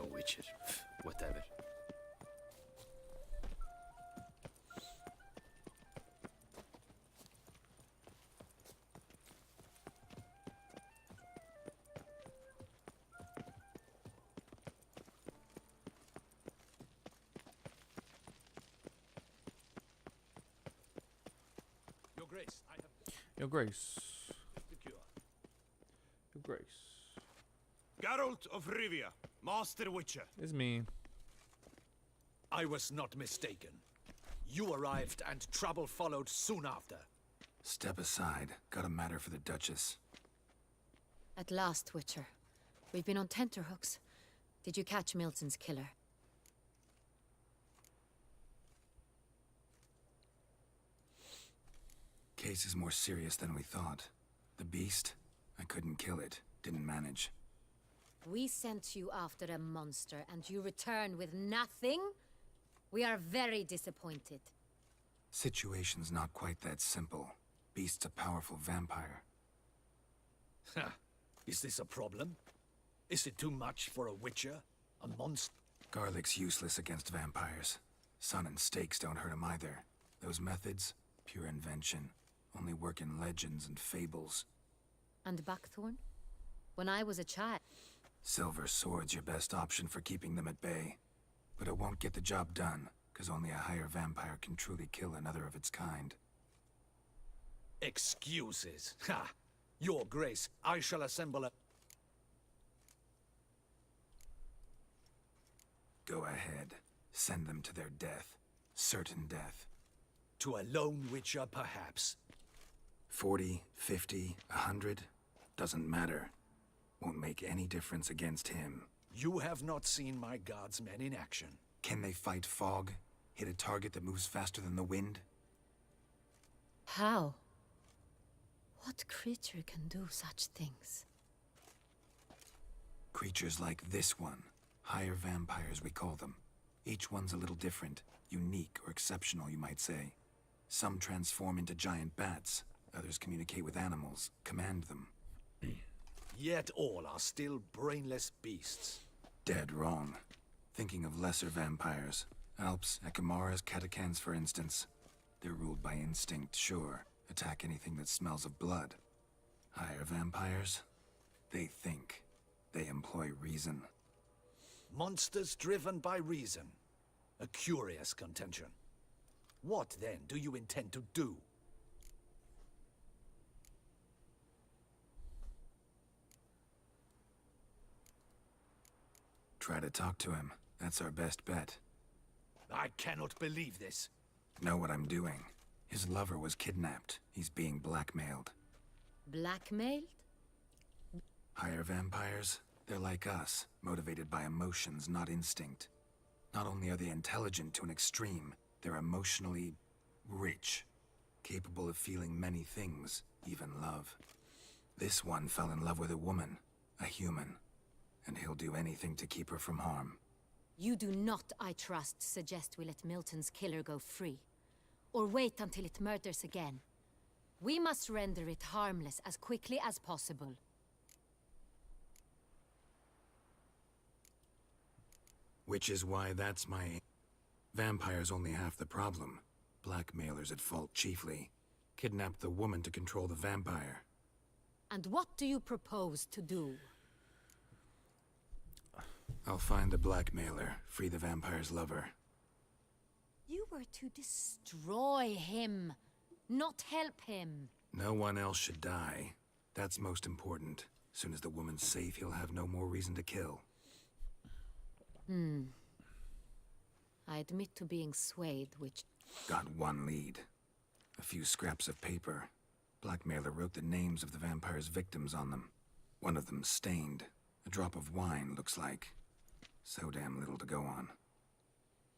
A witcher. Whatever. Grace, I have Your Grace. the cure. Your Grace. Geralt of Rivia, Master Witcher. It's me. I was not mistaken. You arrived and trouble followed soon after. Step aside. Got a matter for the Duchess. At last, Witcher. We've been on tenterhooks. Did you catch Milton's killer? Case is more serious than we thought. The beast? I couldn't kill it. Didn't manage. We sent you after a monster, and you return with nothing? We are very disappointed. Situation's not quite that simple. Beast's a powerful vampire. Ha! Is this a problem? Is it too much for a Witcher? A monster? Garlic's useless against vampires. Sun and stakes don't hurt him either. Those methods, pure invention. Only work in legends and fables. And Buckthorn? When I was a child... Silver sword's your best option for keeping them at bay. But it won't get the job done, because only a higher vampire can truly kill another of its kind. Excuses. Ha! Your Grace, I shall assemble a... Go ahead. Send them to their death. Certain death. To a lone Witcher, perhaps. 40, 50, 100? Doesn't matter. Won't make any difference against him. You have not seen my guardsmen in action. Can they fight fog? Hit a target that moves faster than the wind? How? What creature can do such things? Creatures like this one. Higher vampires, we call them. Each one's a little different. Unique or exceptional, you might say. Some transform into giant bats. Others communicate with animals, command them. Yet all are still brainless beasts. Dead wrong. Thinking of lesser vampires. Alps, Ekamaras, Catacans, for instance. They're ruled by instinct, sure. Attack anything that smells of blood. Higher vampires? They think. They employ reason. Monsters driven by reason. A curious contention. What, then, do you intend to do? Try to talk to him. That's our best bet. I cannot believe this. Know what I'm doing. His lover was kidnapped. He's being blackmailed. Blackmailed? Higher vampires? They're like us, motivated by emotions, not instinct. Not only are they intelligent to an extreme, they're emotionally rich. Capable of feeling many things, even love. This one fell in love with a woman, a human. And he'll do anything to keep her from harm. You do not, I trust, suggest we let Milton's killer go free. Or wait until it murders again. We must render it harmless as quickly as possible. Which is why that's my aim. Vampires only half the problem. Blackmailers at fault chiefly. Kidnapped the woman to control the vampire. And what do you propose to do? I'll find the blackmailer, free the vampire's lover. You were to destroy him, not help him. No one else should die. That's most important. Soon as the woman's safe, he'll have no more reason to kill. I admit to being swayed, which... Got one lead. A few scraps of paper. Blackmailer wrote the names of the vampire's victims on them. One of them stained. A drop of wine, looks like. So damn little to go on.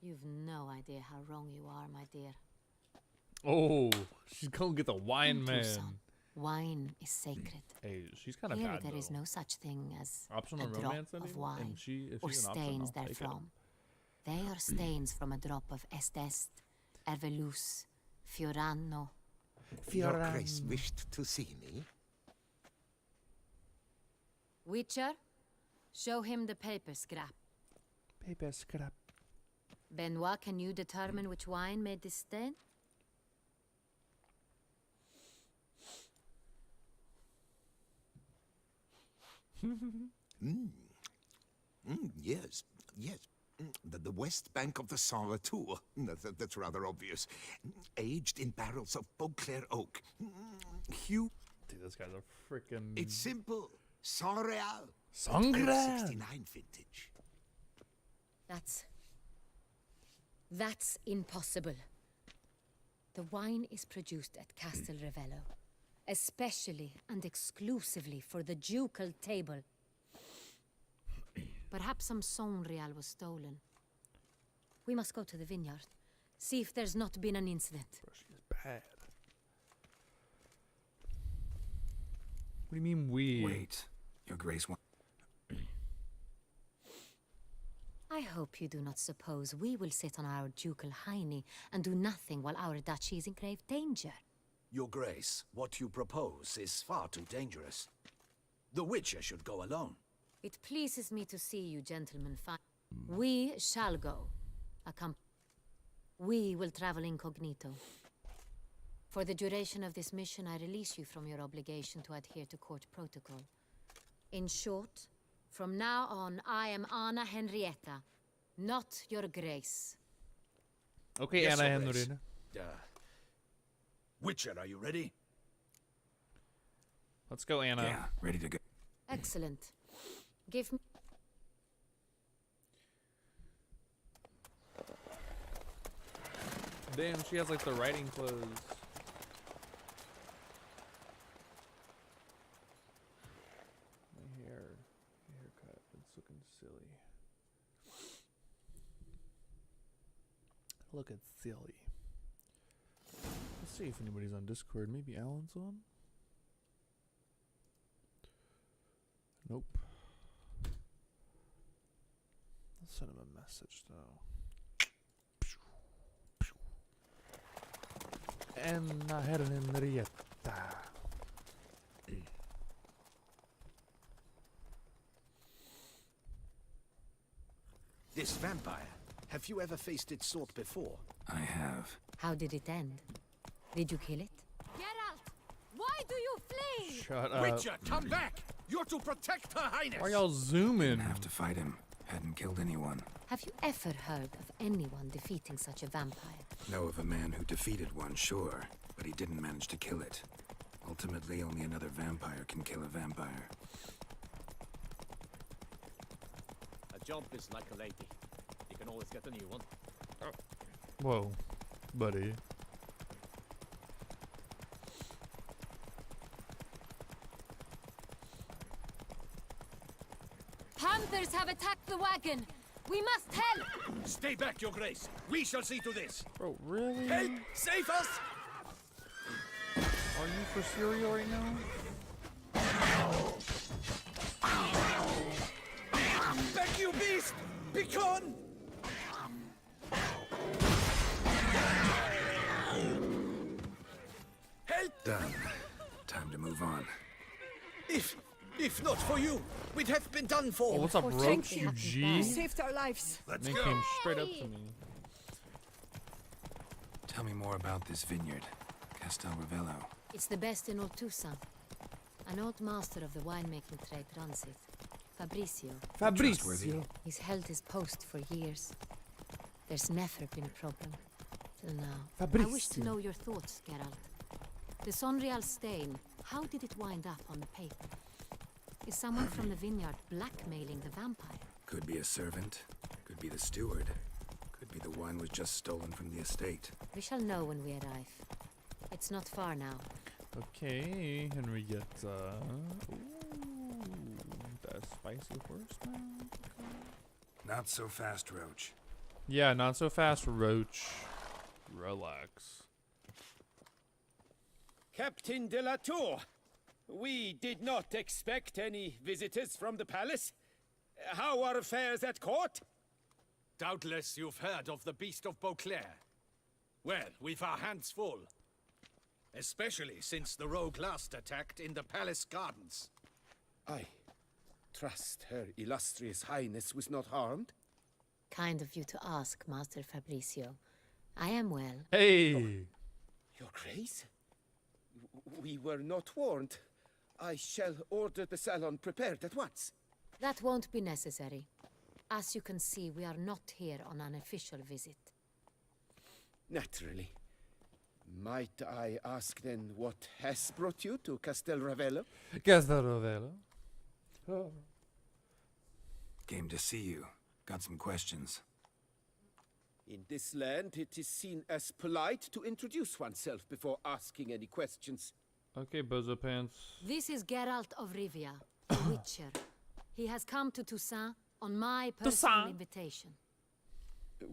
You've no idea how wrong you are, my dear. Oh, she's gonna get the wine man. Tucson, wine is sacred. Hey, she's kind of Here bad there is though. no such thing as Optional a drop romance of ending? wine And if or she's an option, stains I'll take it. therefrom. They are stains from a drop of Estest, Ervelus, Fiorano. Your Grace wished to see me? Witcher, show him the paper scrap. Paper scrap. Benoit, can you determine which wine made this stain? Yes, yes. The west bank of the Saar too. That's rather obvious. Aged in barrels of Beauclair oak. Hugh. Dude, this guy's a freaking. It's simple. Sangreal. Sangreal. 69 vintage. That's impossible. The wine is produced at Castel Ravello, especially and exclusively for the ducal table. Perhaps some Sangreal was stolen. We must go to the vineyard, see if there's not been an incident. Bro, she's bad. What do you mean we? Wait, Your Grace. I hope you do not suppose we will sit on our ducal hiney and do nothing while our duchy is in grave danger. Your Grace, what you propose is far too dangerous. The Witcher should go alone. It pleases me to see you gentlemen We shall go. We will travel incognito. For the duration of this mission, I release you from your obligation to adhere to court protocol. In short, from now on, I am Anna Henrietta, not Your Grace. Okay, Yes, Anna Your Grace. Henrietta. Witcher, are you ready? Let's go, Anna. Yeah, ready to go. Excellent. Give me... Damn, she has like the riding clothes. My haircut, it's looking silly. Looking silly. Let's see if anybody's on Discord. Maybe Alan's on? Nope. Let's send him a message though. Anna Henrietta. This vampire, have you ever faced its sort before? I have. How did it end? Did you kill it? Geralt! Why do you flee? Shut up. Witcher, come back! You're to protect Her Highness! Why y'all zooming? Didn't have to fight him. Hadn't killed anyone. Have you ever heard of anyone defeating such a vampire? Know of a man who defeated one, sure, but he didn't manage to kill it. Ultimately, only another vampire can kill a vampire. A job is like a lady. You can always get a new one. Whoa, buddy. Panthers have attacked the wagon! We must help! Stay back, Your Grace! We shall see to this! Bro, really? Help! Save us! Are you for cereal right now? Back, you beast! Be gone! Help! Done. Time to move on. If not for you, we'd have been done for. Oh, what's up, Roach? You G? Saved our lives. Let's They go. came straight up to me. Tell me more about this vineyard. Castel Ravello. It's the best in Oltusa. An old master of the winemaking trade runs it. Fabrizio. Fabrizio. He's held his post for years. There's never been a problem. Till now. I wish to Fabrizio. know your thoughts, Geralt. The Sonreal stain, how did it wind up on the paper? Is someone from the vineyard blackmailing the vampire? Could be a servant. Could be the steward. Could be the wine was just stolen from the estate. We shall know when we arrive. It's not far now. Okay, Henrietta. Ooh, that spicy horse now. Not so fast, Roach. Yeah, not so fast, Roach. Relax. Captain de la Tour, we did not expect any visitors from the palace. How are affairs at court? Doubtless you've heard of the Beast of Beauclair. Well, we've our hands full. Especially since the rogue last attacked in the palace gardens. I trust Her Illustrious Highness was not harmed. Kind of you to ask, Master Fabrizio. I am well. Hey! Your Grace? We were not warned. I shall order the salon prepared at once. That won't be necessary. As you can see, we are not here on an official visit. Naturally. Might I ask then what has brought you to Castel Ravello? Castelrovello. Oh. Came to see you. Got some questions. In this land, it is seen as polite to introduce oneself before asking any questions. Okay, Bozo Pants. This is Geralt of Rivia, the Witcher. He has come to Toussaint on my personal invitation.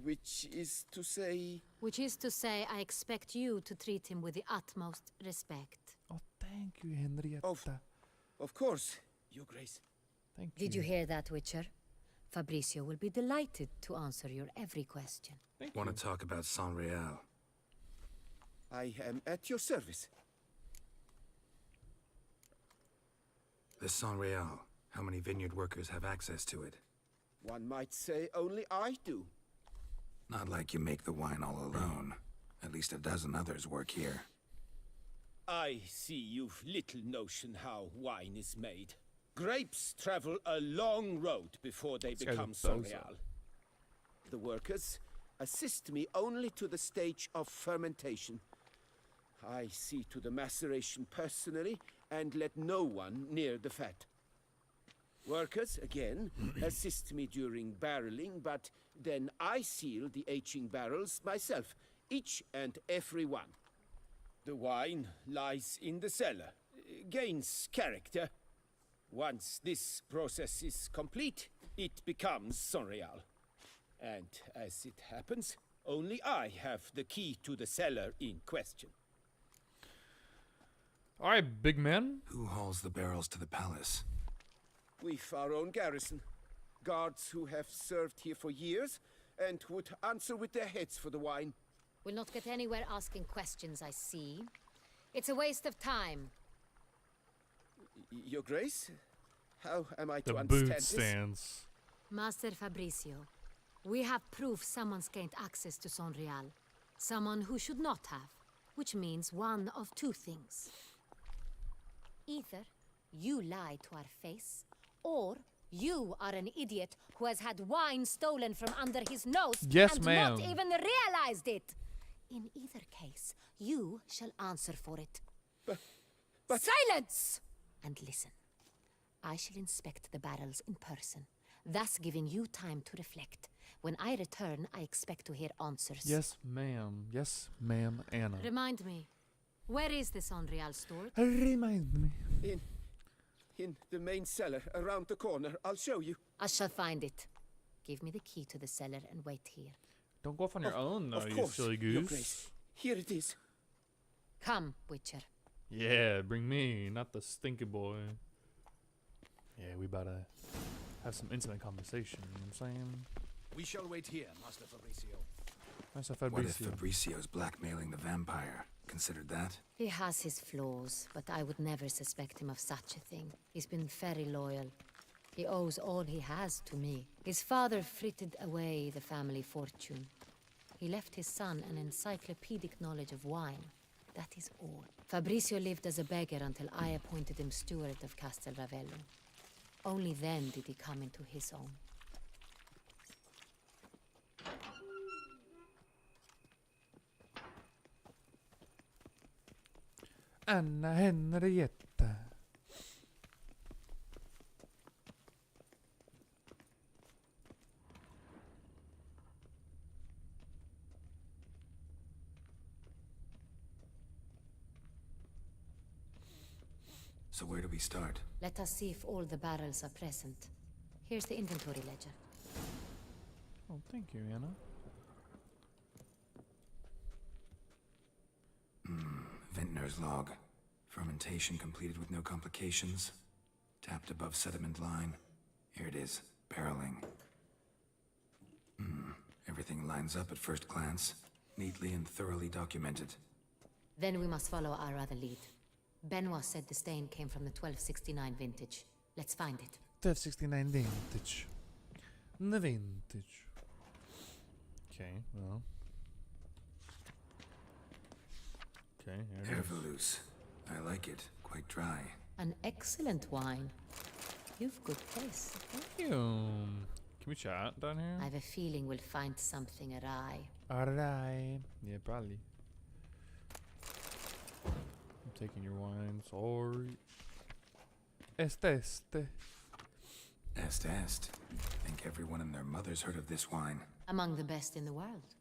Which is to say... Which is to say, I expect you to treat him with the utmost respect. Oh, thank you, Henrietta. Of course, Your Grace. Thank you. Did you hear that, Witcher? Fabricio will be delighted to answer your every question. Want to talk about San Real? I am at your service. The San Real. How many vineyard workers have access to it? One might say only I do. Not like you make the wine all alone. At least a dozen others work here. I see you've little notion how wine is made. Grapes travel a long road before they become Sangreal. The workers assist me only to the stage of fermentation. I see to the maceration personally and let no one near the fat. Workers, again, assist me during barreling, but then I seal the aging barrels myself, each and every one. The wine lies in the cellar, gains character. Once this process is complete, it becomes Sangreal. And as it happens, only I have the key to the cellar in question. Alright, big man. Who hauls the barrels to the palace? We've our own garrison. Guards who have served here for years and would answer with their heads for the wine. We'll not get anywhere asking questions, I see. It's a waste of time. Your Grace? How am I The to understand boot this? stands. Master Fabricio, we have proof someone's gained access to Sangreal. Someone who should not have, which means one of two things. Either you lie to our face, or you are an idiot who has had wine stolen from under his nose and not even realized it. In either case, you shall answer for it. But silence! And listen. I shall inspect the barrels in person, thus giving you time to reflect. When I return, I expect to hear answers. Yes, ma'am. Yes, ma'am, Anna. Remind me, where is the Sangreal stored? Remind me. In the main cellar, around the corner. I'll show you. I shall find it. Give me the key to the cellar and wait here. Don't go off on your own, though, of you course, silly Your goose. Grace. Here it is. Come, Witcher. Yeah, bring me, not the stinky boy. Yeah, we about to have some intimate conversation, you know what I'm saying? We shall wait here, Master Fabricio. Master What if Fabricio. Fabricio's blackmailing the vampire? Considered that? He has his flaws, but I would never suspect him of such a thing. He's been very loyal. He owes all he has to me. His father frittered away the family fortune. He left his son an encyclopedic knowledge of wine. That is all. Fabricio lived as a beggar until I appointed him steward of Castel Ravello. Only then did he come into his own. Anna Henrietta. So where do we start? Let us see if all the barrels are present. Here's the inventory ledger. Oh, thank you, Anna. Vintner's log. Fermentation completed with no complications. Tapped above sediment line. Here it is. Barreling. Everything lines up at first glance. Neatly and thoroughly documented. Then we must follow our other lead. Benoit said the stain came from the 1269 vintage. Let's find it. 1269 vintage. The vintage. Okay, well. Okay, here it is. Herveloos. I like it. Quite dry. An excellent wine. You've good taste. Thank you. we chat down here? I have a feeling we'll find something awry. Alright. Yeah, probably. I'm taking your wine. Sorry. Este. Est. I think everyone and their mother's heard of this wine. Among the best in the world.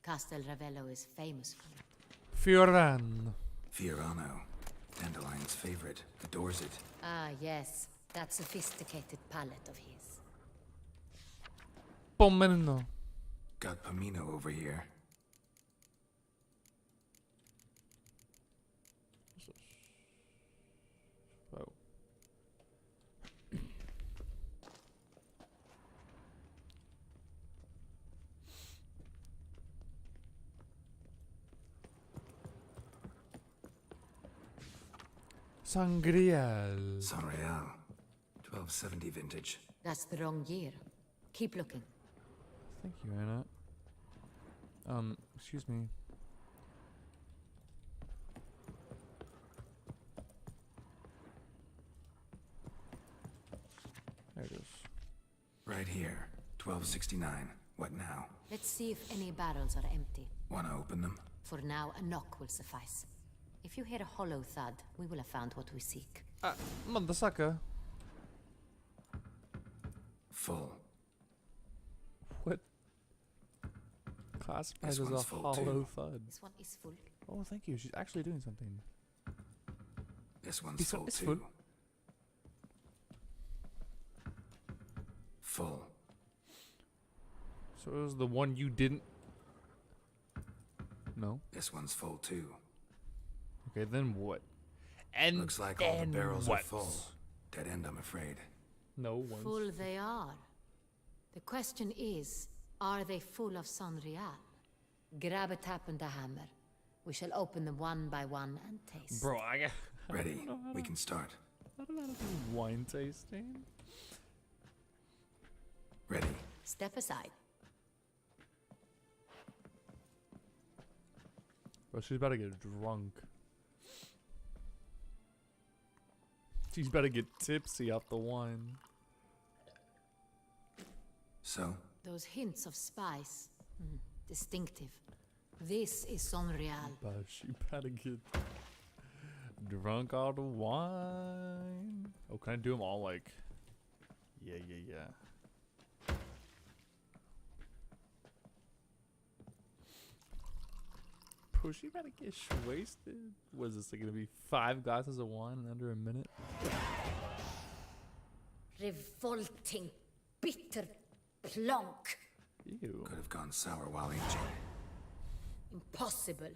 Castel Ravello is famous for it. Fioran. Fiorano. Dandelion's favorite. Adores it. Ah, yes. That sophisticated palate of his. Pommelino. Got Pomino over here. Oh. Sangrial. Sanreal. 1270 vintage. That's the wrong year. Keep looking. Thank you, Anna. Excuse me. There it is. Right here. 1269. What now? Let's see if any barrels are empty. Wanna open them? For now, a knock will suffice. If you hear a hollow thud, we will have found what we seek. Motherfucker. Full. What? Classified This as a one's full, hollow too. thud. This one is full. Oh, thank you. She's actually doing something. This one's This one full is too. full. Full. So it was the one you didn't. No. This one's full too. Okay, then what? And Looks like all the then barrels what? are full. Dead end, I'm afraid. No one. Full they are. The question is, are they full of Sanreal? Grab a tap and a hammer. We shall open them one by one and taste. Bro, I got. Ready. We can start. I don't know how to do wine tasting. Ready. Step aside. Bro, she's about to get drunk. She's about to get tipsy off the wine. So? Those hints of spice. Distinctive. This is Sanreal. But she about to get drunk all the wine. Oh, can I do them all like? Yeah. Bro, she about to get wasted. Was this like, gonna be 5 glasses of wine in under a minute? Revolting, bitter plonk. Ew. Could have gone sour while aging. Impossible.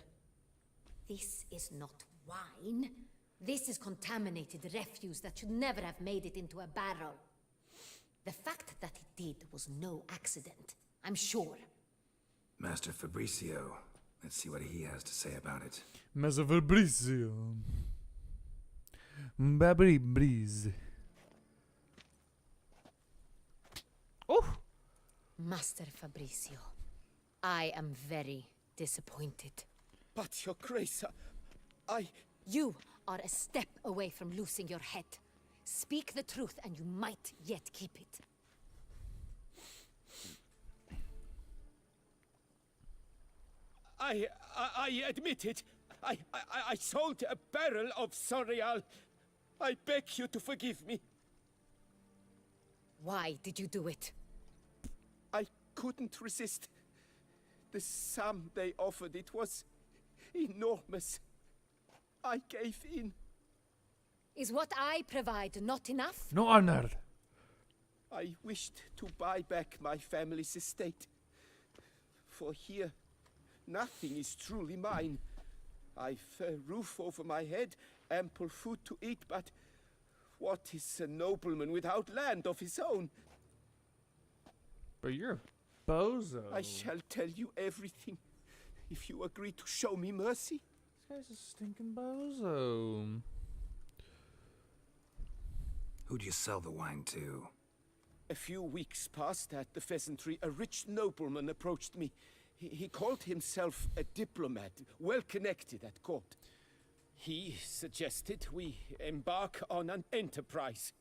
This is not wine. This is contaminated refuse that should never have made it into a barrel. The fact that it did was no accident, I'm sure. Master Fabricio. Let's see what he has to say about it. Master Fabricio. Babri breeze. Oh! Master Fabricio, I am very disappointed. But, Your Grace, You are a step away from losing your head. Speak the truth and you might yet keep it. I admit it. I sold a barrel of Sanreal. I beg you to forgive me. Why did you do it? I couldn't resist. The sum they offered, it was enormous. I gave in. Is what I provide not enough? No honor. I wished to buy back my family's estate. For here, nothing is truly mine. I've a roof over my head, ample food to eat, but what is a nobleman without land of his own? But you're a bozo. I shall tell you everything, if you agree to show me mercy. This guy's a stinking bozo. Who'd you sell the wine to? A few weeks past at the Pheasantry, a rich nobleman approached me. He called himself a diplomat, well connected at court. He suggested we embark on an enterprise.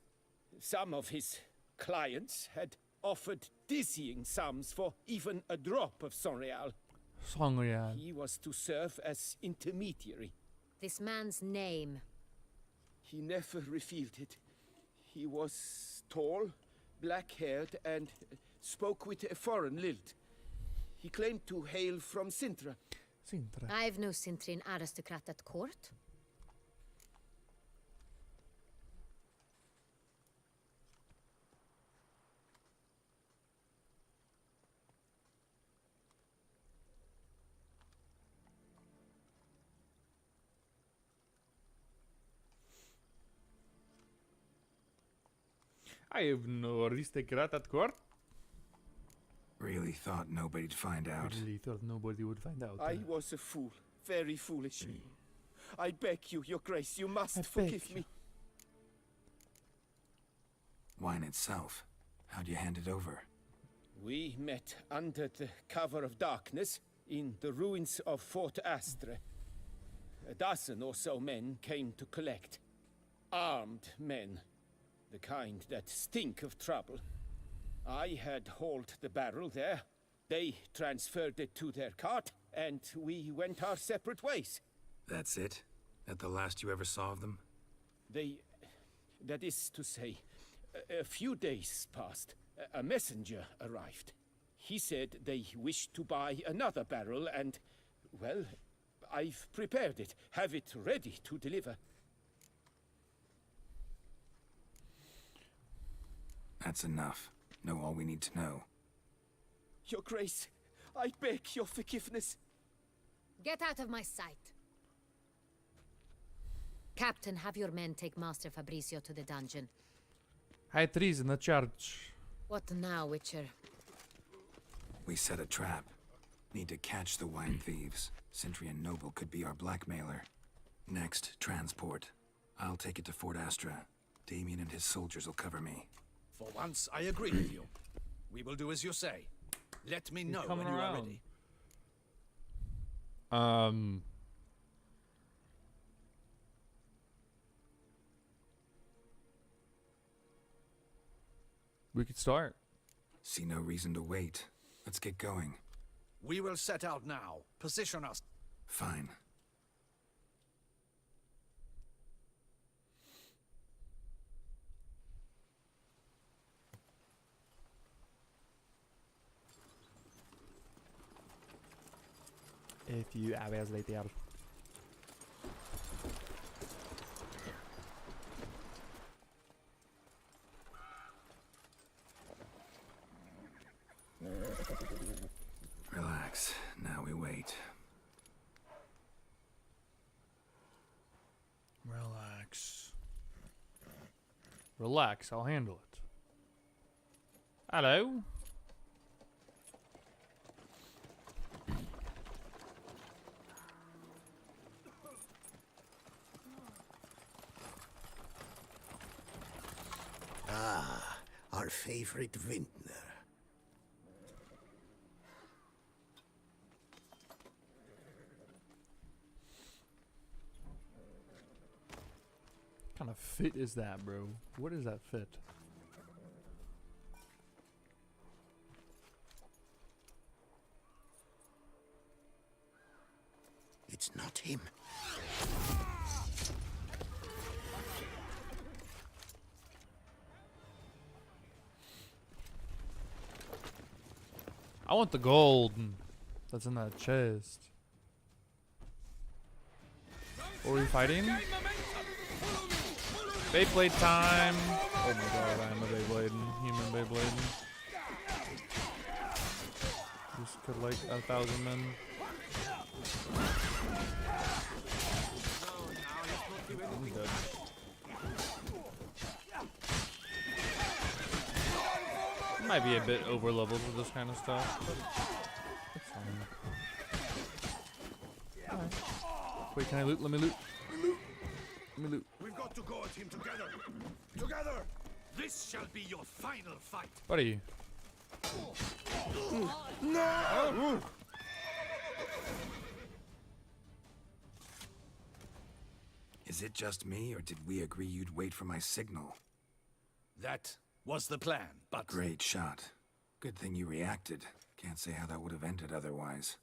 Some of his clients had offered dizzying sums for even a drop of Sonreal. Sonreal. He was to serve as intermediary. This man's name. He never revealed it. He was tall, black-haired, and spoke with a foreign lilt. He claimed to hail from Sintra. Sintra. I've no Sintrin aristocrat at court. I have no aristocrat at court. Really thought nobody'd find out. Really thought nobody would find out. I was a fool, very foolish. I beg you, Your Grace, you must forgive me. Wine itself. How'd you hand it over? We met under the cover of darkness in the ruins of Fort Astre. A dozen or so men came to collect. Armed men. The kind that stink of trouble. I had hauled the barrel there. They transferred it to their cart, and we went our separate ways. That's it? That the last you ever saw of them? That is to say, a few days passed. A messenger arrived. He said they wished to buy another barrel and, well, I've prepared it. Have it ready to deliver. That's enough. Know all we need to know. Your Grace, I beg your forgiveness. Get out of my sight. Captain, have your men take Master Fabrizio to the dungeon. High treason, the charge. What now, Witcher? We set a trap. Need to catch the wine thieves. Centrian Noble could be our blackmailer. Next, transport. I'll take it to Fort Astra. Damien and his soldiers will cover me. For once, I agree with you. We will do as you say. Let me know when you are ready. We could start. See no reason to wait. Let's get going. We will set out now. Position us. Fine. A few hours later. Relax. Now we wait. Relax. Relax, I'll handle it. Hello? Ah, our favorite vintner. What kind of fit is that, bro? What is that fit? It's not him. I want the gold that's in that chest. What are we fighting? Beyblade time! Oh my god, I am a Beyblade. Human Beyblade. Just could like 1,000 men. I'm dead. Might be a bit over leveled with this kind of stuff, but it's fine. Alright. Wait, can I loot? Let me loot. Let me loot. We've got to go at him together. Together! This shall be your final fight. Buddy. No! Is it just me, or did we agree you'd wait for my signal? That was the plan, but... Great shot. Good thing you reacted. Can't say how that would have ended otherwise.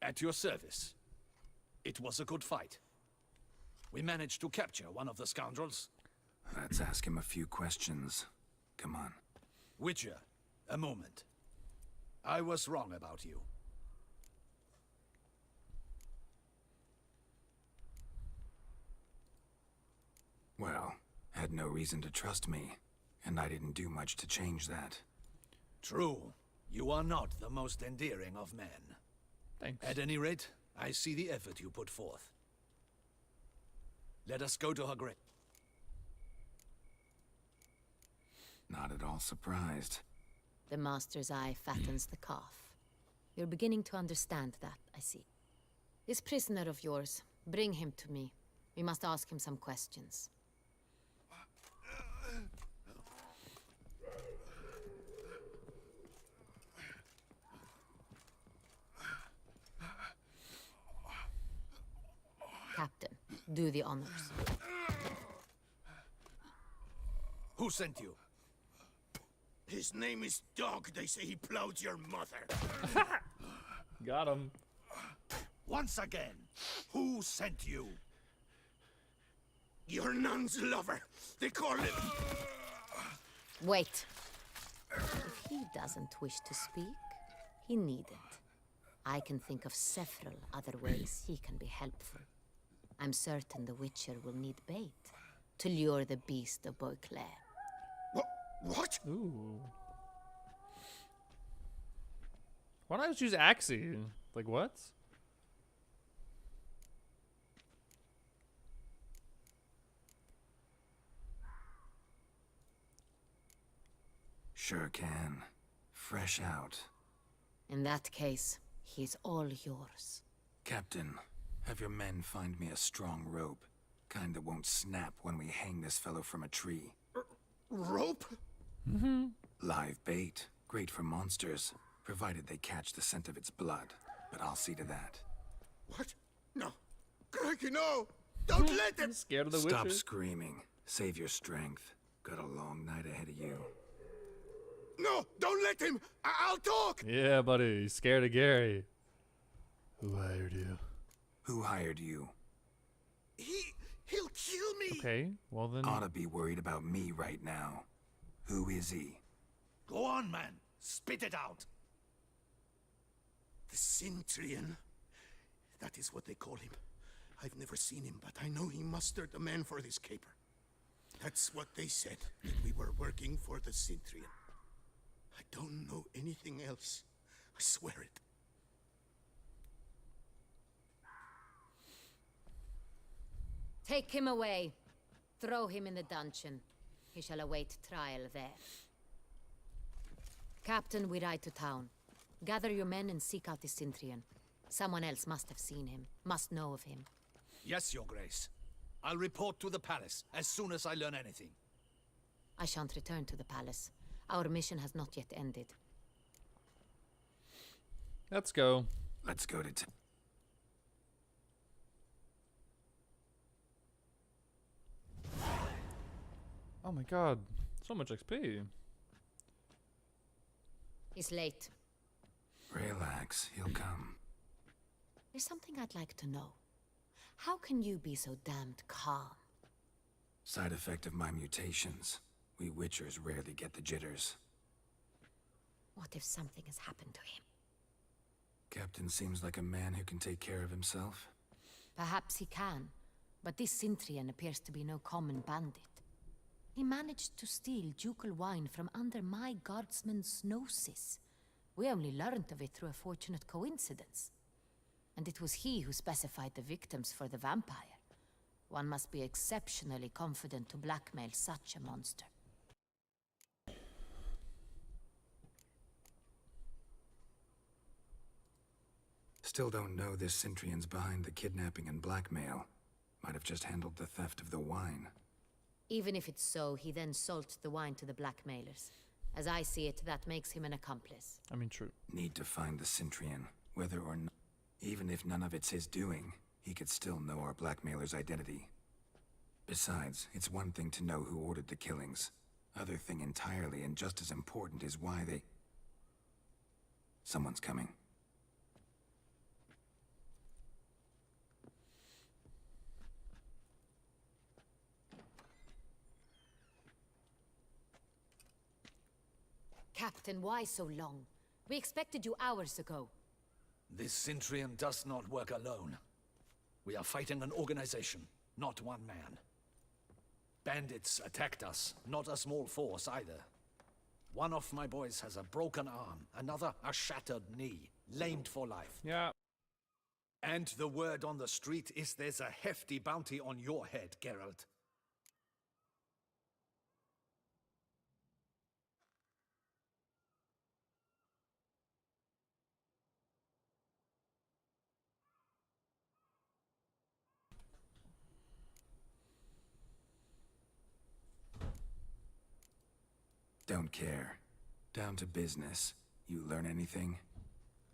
At your service. It was a good fight. We managed to capture one of the scoundrels. Let's ask him a few questions. Come on. Witcher, a moment. I was wrong about you. Well, had no reason to trust me, and I didn't do much to change that. True. You are not the most endearing of men. Thanks. At any rate, I see the effort you put forth. Let us go to her grave. Not at all surprised. The master's eye fattens the calf. You're beginning to understand that, I see. This prisoner of yours, bring him to me. We must ask him some questions. Captain, do the honors. Who sent you? His name is Dog. They say he plowed your mother. Got him. Once again, who sent you? Your nun's lover. They call him. Wait. If he doesn't wish to speak, he needn't. I can think of several other ways he can be helpful. I'm certain the Witcher will need bait to lure the beast of Beauclair. What? Ooh. Why not just use Axie? Like, what? Sure can. Fresh out. In that case, he's all yours. Captain, have your men find me a strong rope. Kind that won't snap when we hang this fellow from a tree. Rope? Live bait. Great for monsters, provided they catch the scent of its blood. But I'll see to that. What? No. Crikey, no! Don't let him! Scared of the Stop Witcher? screaming. Save your strength. Got a long night ahead of you. No! Don't let him! I'll talk! Yeah, buddy. He's scared of Gary. Who hired you? Who hired you? He'll kill me! Okay, well then. Ought to be worried about me right now. Who is he? Go on, man. Spit it out. The Cintrian. That is what they call him. I've never seen him, but I know he mustered the men for this caper. That's what they said, that we were working for the Cintrian. I don't know anything else. I swear it. Take him away. Throw him in the dungeon. He shall await trial there. Captain, we ride to town. Gather your men and seek out the Cintrian. Someone else must have seen him, must know of him. Yes, Your Grace. I'll report to the palace as soon as I learn anything. I shan't return to the palace. Our mission has not yet ended. Let's go. Let's go to Oh my god. So much XP. He's late. Relax, he'll come. There's something I'd like to know. How can you be so damned calm? Side effect of my mutations. We Witchers rarely get the jitters. What if something has happened to him? Captain seems like a man who can take care of himself. Perhaps he can, but this Cintrian appears to be no common bandit. He managed to steal ducal wine from under my guardsman's noses. We only learned of it through a fortunate coincidence. And it was he who specified the victims for the vampire. One must be exceptionally confident to blackmail such a monster. Still don't know this Cintrian's behind the kidnapping and blackmail. Might have just handled the theft of the wine. Even if it's so, he then sold the wine to the blackmailers. As I see it, that makes him an accomplice. I mean, true. Need to find the Cintrian, whether or not. Even if none of it's his doing, he could still know our blackmailer's identity. Besides, it's one thing to know who ordered the killings. Other thing entirely, and just as important, is why they... Someone's coming. Captain, why so long? We expected you hours ago. This Cintrian does not work alone. We are fighting an organization, not one man. Bandits attacked us, not a small force either. One of my boys has a broken arm, another a shattered knee, lamed for life. Yeah. And the word on the street is there's a hefty bounty on your head, Geralt. Don't care. Down to business. You learn anything?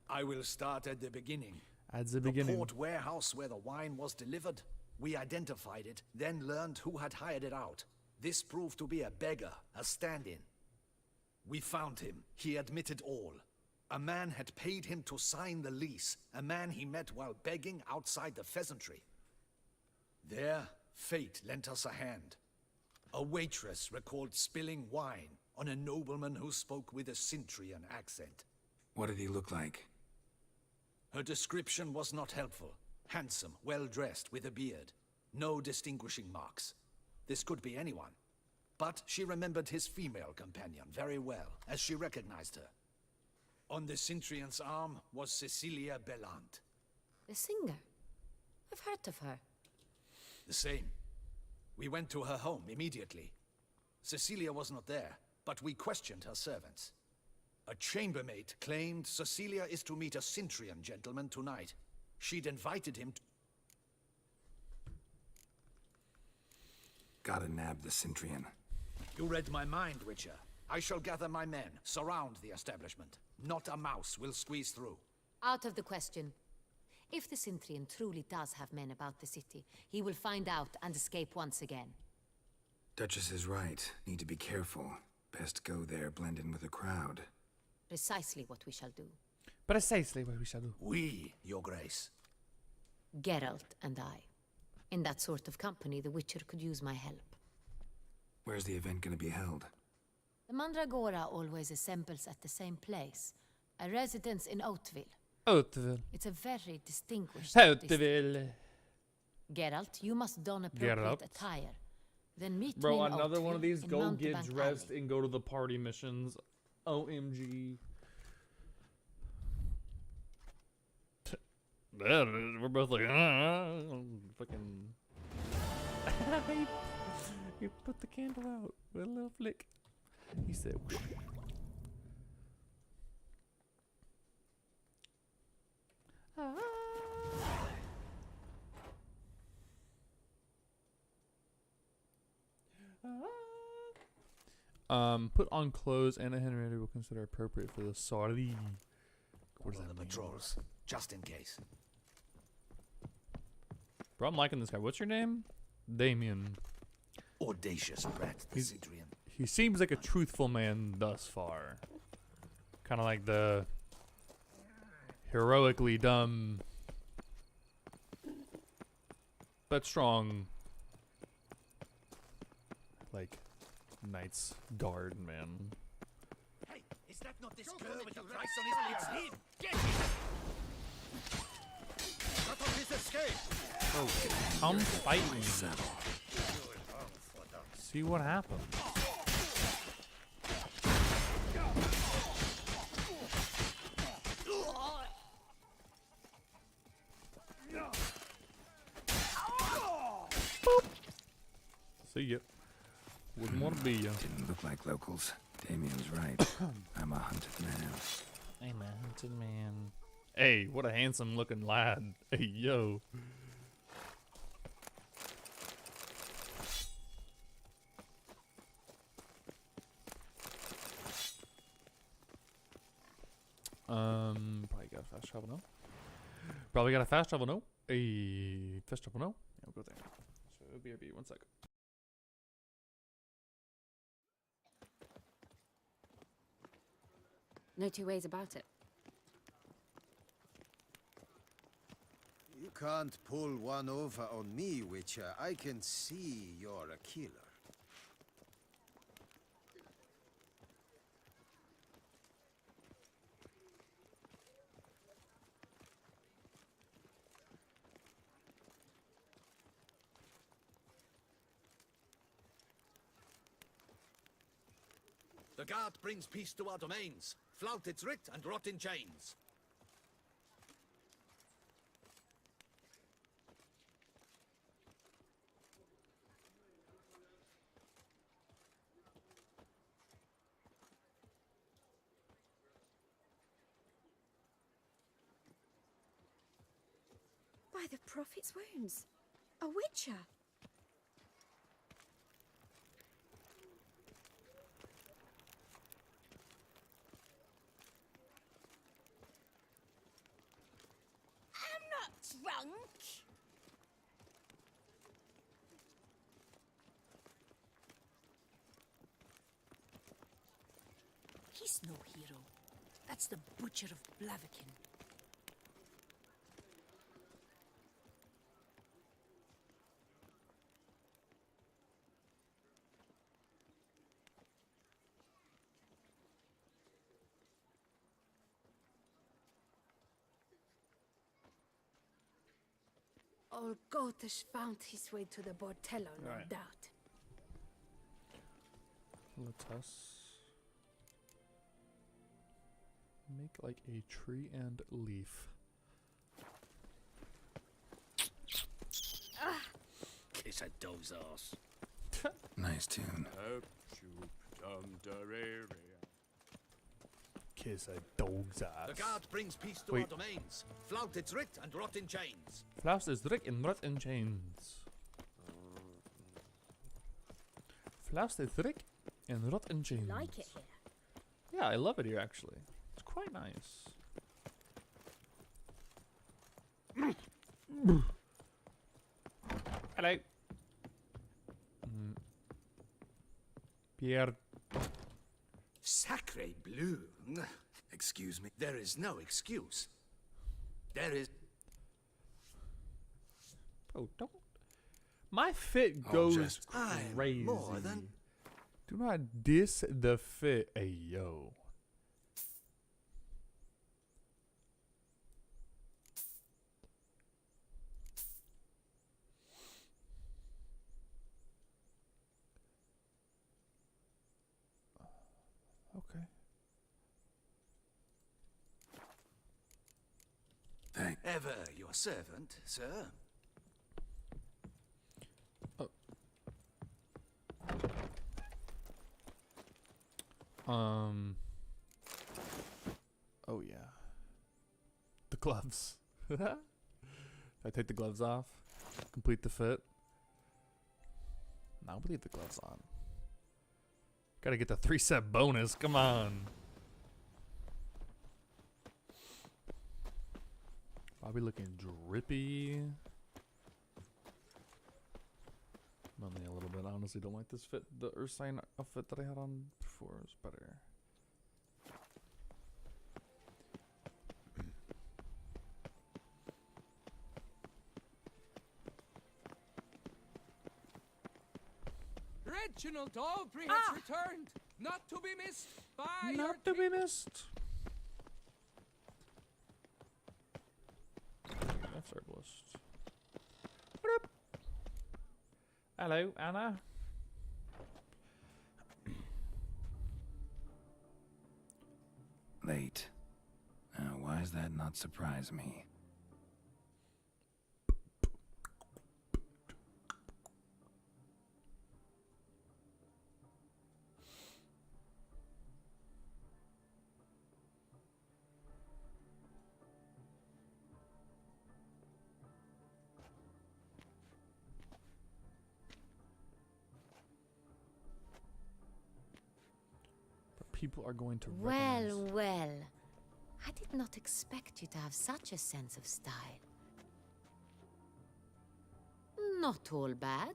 I will start at the beginning. At the beginning. port warehouse where the wine was delivered. We identified it, then learned who had hired it out. This proved to be a beggar, a stand-in. We found him. He admitted all. A man had paid him to sign the lease, a man he met while begging outside the pheasantry. There, fate lent us a hand. A waitress recalled spilling wine on a nobleman who spoke with a Cintrian accent. What did he look like? Her description was not helpful. Handsome, well-dressed, with a beard. No distinguishing marks. This could be anyone. But she remembered his female companion very well, as she recognized her. On the Cintrian's arm was Cecilia Bellant. The singer? I've heard of her. The same. We went to her home immediately. Cecilia was not there, but we questioned her servants. A chambermaid claimed Cecilia is to meet a Cintrian gentleman tonight. She'd invited him to... Gotta nab the Cintrian. You read my mind, Witcher. I shall gather my men, surround the establishment. Not a mouse will squeeze through. Out of the question. If the Cintrian truly does have men about the city, he will find out and escape once again. Duchess is right. Need to be careful. Best go there, blend in with the crowd. Precisely what we shall do. Precisely what we shall do. We, Your Grace. Geralt and I. In that sort of company, the Witcher could use my help. Where's the event gonna be held? The Mandragora always assembles at the same place. A residence in Oatville. Oatville. It's a very distinguished Oatville. Geralt, you must don appropriate Geralt. attire. Then meet me Bro, in another one of Oatville these in go get Mountebank dressed Alley. and go to the party missions. OMG. We're both like, fucking. He put the candle out with a little flick. He said, whoosh. Put on clothes Anna Henrietta will consider appropriate for the sortie. What does On that the mean? patrols, just in case. Bro, I'm liking this guy. What's your name? Damien. Audacious brat, the He's- Cintrian. He seems like a truthful man thus far. Kind of like the heroically dumb but strong, like, Knight's Guard man. Hey, is that not this girl with the price on his lips? Him! Get him! Cut off his escape! Oh, come fight me. See what happens. Boop. See ya. Wouldn't want to be ya. Didn't look like locals. Damien's right. I'm a hunted man. I'm a hunted man. Hey, what a handsome looking lad. Hey, yo. Probably got a fast travel no. Probably got a fast travel no. A fast travel no. Yeah, we'll go there. So BRB, 1 sec. No two ways about it. can't pull one over on me, Witcher. I can see you're a killer. The guard brings peace to our domains. Flout its writ and rot in chains. By the Prophet's wounds. A witcher. I'm not drunk. He's no hero. That's the Butcher of Blaviken. Old Gotish found his way to the Bordello, no Right. doubt. Let us make like a tree and leaf. Kiss a dove's ass. Nice tune. Kiss a dog's ass. The guard brings peace to Wait. our domains. Flout its writ and rot in chains. Flaus is Rick in rot in chains. Flaus is Rick in rot in chains. Like it here. Yeah, I love it here actually. It's quite nice. Hello. Pierre. Sacre bleu. Excuse me. There is no excuse. There is... Oh, don't. My fit Oh, goes just- I'm crazy. more than- Do not diss the fit. Hey, yo. Okay. Thank. Ever your servant, sir. Oh yeah. The gloves. I take the gloves off. Complete the fit. Now we leave the gloves on. Gotta get the 3-set bonus. Come on. Probably looking drippy. Only a little bit. I honestly don't like this fit. The Ursine outfit that I had on before was better. Reginald Aubrey has returned, not to be missed by your Not to be missed. That's herbalist. What up? Hello, Anna. Late. Why does that not surprise me? But people are going to Well, recognize. well. I did not expect you to have such a sense of style. Not all bad.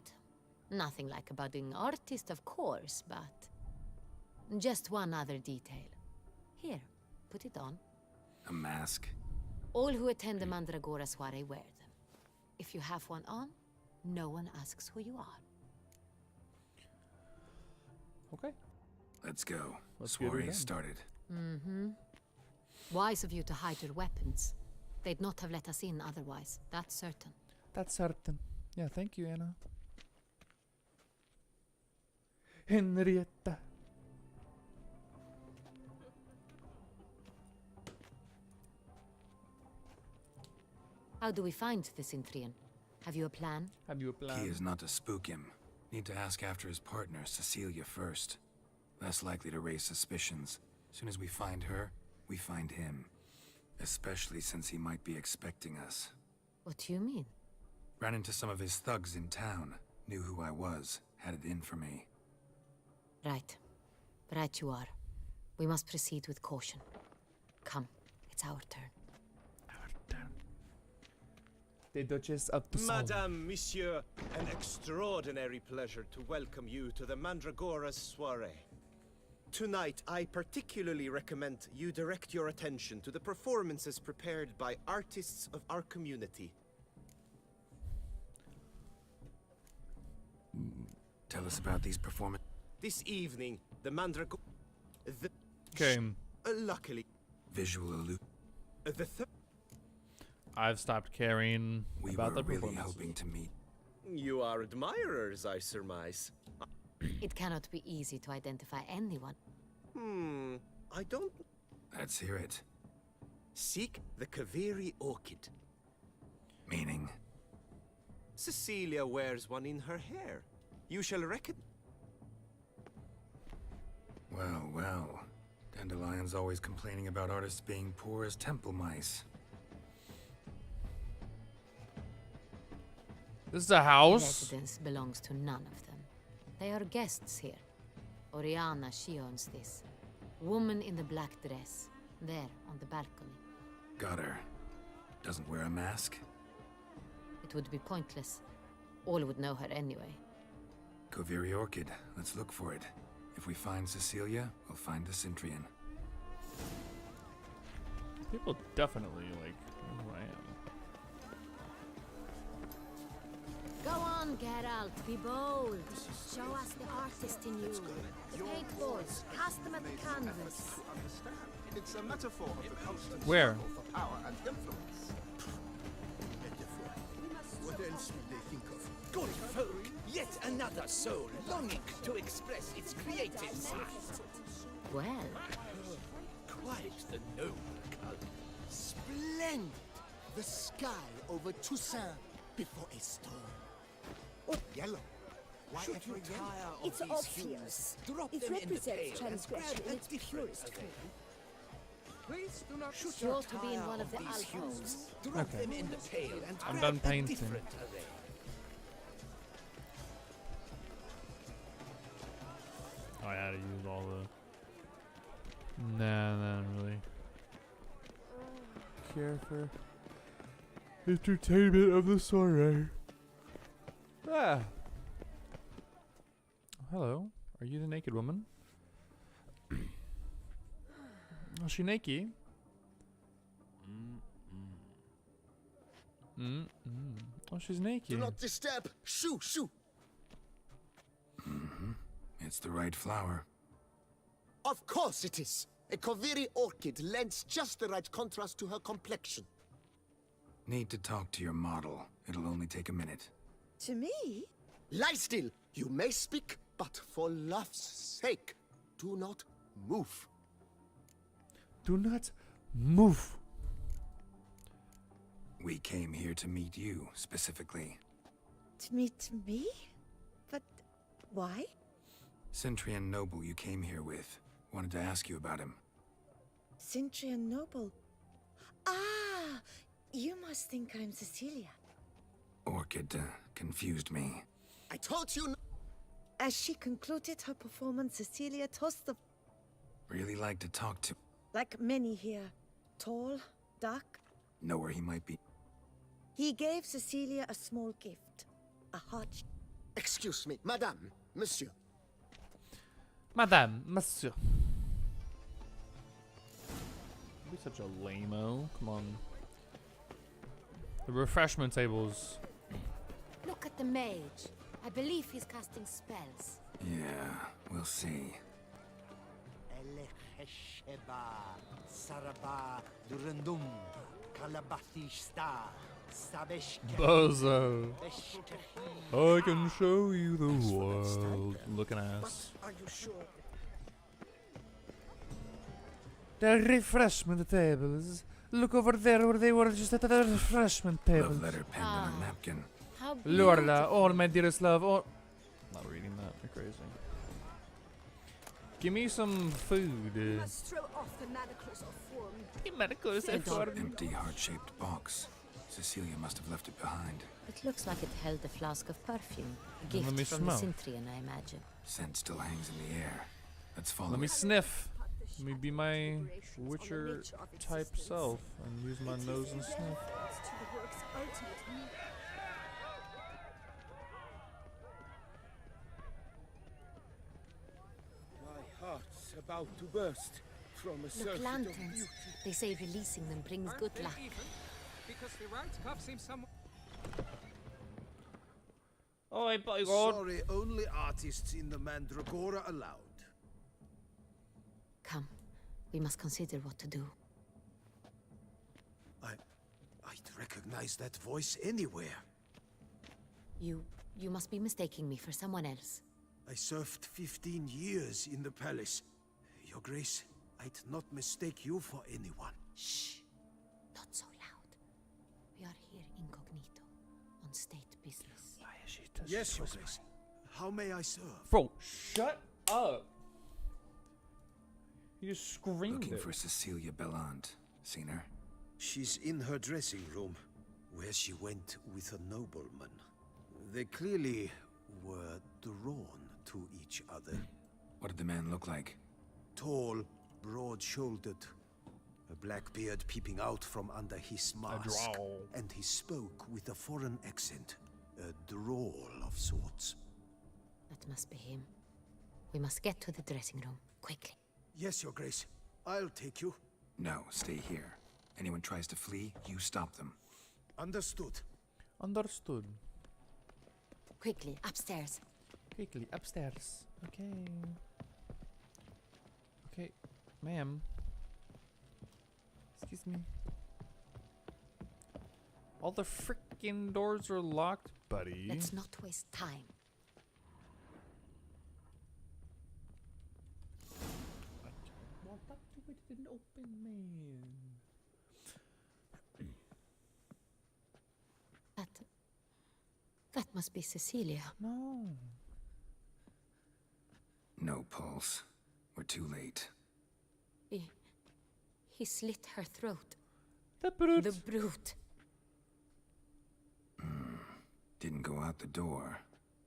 Nothing like a budding artist, of course, but... Just one other detail. Here, put it on. A mask? All who attend the Mandragora soiree wear them. If you have one on, no one asks who you are. Okay. Let's go. Let's get her Soiree done. started. Mm-hmm. Wise of you to hide your weapons. They'd not have let us in otherwise, that's certain. That's certain. Yeah, thank you, Anna. Henrietta. How do we find the Cintrian? Have you a plan? Have you a plan? Key is not to spook him. Need to ask after his partner, Cecilia, first. Less likely to raise suspicions. Soon as we find her, we find him. Especially since he might be expecting us. What do you mean? Ran into some of his thugs in town. Knew who I was. Had it in for me. Right. Right you are. We must proceed with caution. Come, it's our turn. The Duchess of the Soul. Madame, Monsieur, an extraordinary pleasure to welcome you to the Mandragora's soiree. Tonight, I particularly recommend you direct your attention to the performances prepared by artists of our community. Tell us about these performances. This evening, the Mandragora... Okay. Luckily... Visual allusion. I've stopped caring about the really performance. hoping to meet. You are admirers, I surmise. It cannot be easy to identify anyone. I don't... Let's hear it. Seek the Kaviri orchid. Meaning? Cecilia wears one in her hair. You shall recognize... Well, well. Dandelion's always complaining about artists being poor as temple mice. This is a house? Residence belongs to none of them. They are guests here. Oriana, she owns this. Woman in the black dress. There, on the balcony. Got her. Doesn't wear a mask? It would be pointless. All would know her anyway. Koviri Orchid. Let's look for it. If we find Cecilia, we'll find the Cintrian. People definitely like know who I am. Go on, Geralt, be bold. Show us the artist in you. Paint balls, cast them at the canvas. It's a metaphor of the constant Where? struggle for power and influence. Metaphor. What else would they think of? Good folk, yet another soul longing to express its creative side. Well, Quite the noble color. Splendid! The sky over Toussaint before a storm. Oh, yellow. Why Should ever you yellow? tire of It's these obvious. hues, drop It them in the represents pail and transgression grab in a its different purest array. Please do not Should You you ought to be in tire one of the these alcoves. hues, drop Okay. them in the pail and I'm grab done a painting. different array. Oh, I had to use all the... Nah, not really. Care for entertainment of the soiree. Ah. Hello. Are you the naked woman? Oh, she naked? Oh, she's naked. Do not disturb. Shoo, shoo. It's the right flower. Of course it is. A Koviri orchid lends just the right contrast to her complexion. Need to talk to your model. It'll only take a minute. To me? Lie still. You may speak, but for love's sake, do not move. Do not move. We came here to meet you, specifically. To meet me? But why? Cintrian Noble you came here with. Wanted to ask you about him. Cintrian Noble. Ah, you must think I'm Cecilia. Orchid confused me. I told you. As she concluded her performance, Cecilia tossed the... Really like to talk to. Like many here. Tall, dark. Know where he might be. He gave Cecilia a small gift. A heart... Excuse me, madame, monsieur. Madame, monsieur. Don't be such a lame-o. Come on. The refreshment table's Look at the mage. I believe he's casting spells. Yeah, we'll see. Bozo. I can show you the world. Looking ass. Are you sure? The refreshment tables. Look over there where they were just at the refreshment table. Love letter penned on a napkin. How Lorla, oh my dearest love, oh. Not reading that, you're crazy. Give me some food. Must throw off the manacles of form. The manacles It's an empty, heart-shaped box. Cecilia must have left it behind. It looks like it held a flask of perfume. A Let me gift from the smell. Cintrian, I imagine. Scent still hangs in the air. Let's follow Let me it. sniff. Let me be my Witcher type self and use my nose and sniff. To the work's ultimate meaning. My heart's about to burst from a Look, surfeit of lanterns. beauty. They say releasing them brings good luck. Because the right cuff seems some. Oh, my God. Sorry, only artists in the Mandragora allowed. Come, we must consider what to do. I'd recognize that voice anywhere. You must be mistaking me for someone else. I served 15 years in the palace. Your Grace, I'd not mistake you for anyone. Shh! Not so loud. We are here incognito, on state business. Why is she Yes, Your Grace. How may I serve? Bro, shut up. You just screamed Looking it. for Cecilia Bellant. Seen her? She's in her dressing room, where she went with a nobleman. They clearly were drawn to each other. What did the man look like? Tall, broad-shouldered, a black beard peeping out from under his mask. And he spoke with a foreign accent, a drawl of sorts. That must be him. We must get to the dressing room, quickly. Yes, Your Grace. I'll take you. No, stay here. Anyone tries to flee, you stop them. Understood. Understood. Quickly, upstairs. Quickly, upstairs. Okay. Okay, ma'am. Excuse me. All the freaking doors are locked, buddy. Let's not waste time. Well, that door didn't open, man. That must be Cecilia. No. No pulse. We're too late. He slit her throat. The brute. The brute. Didn't go out the door.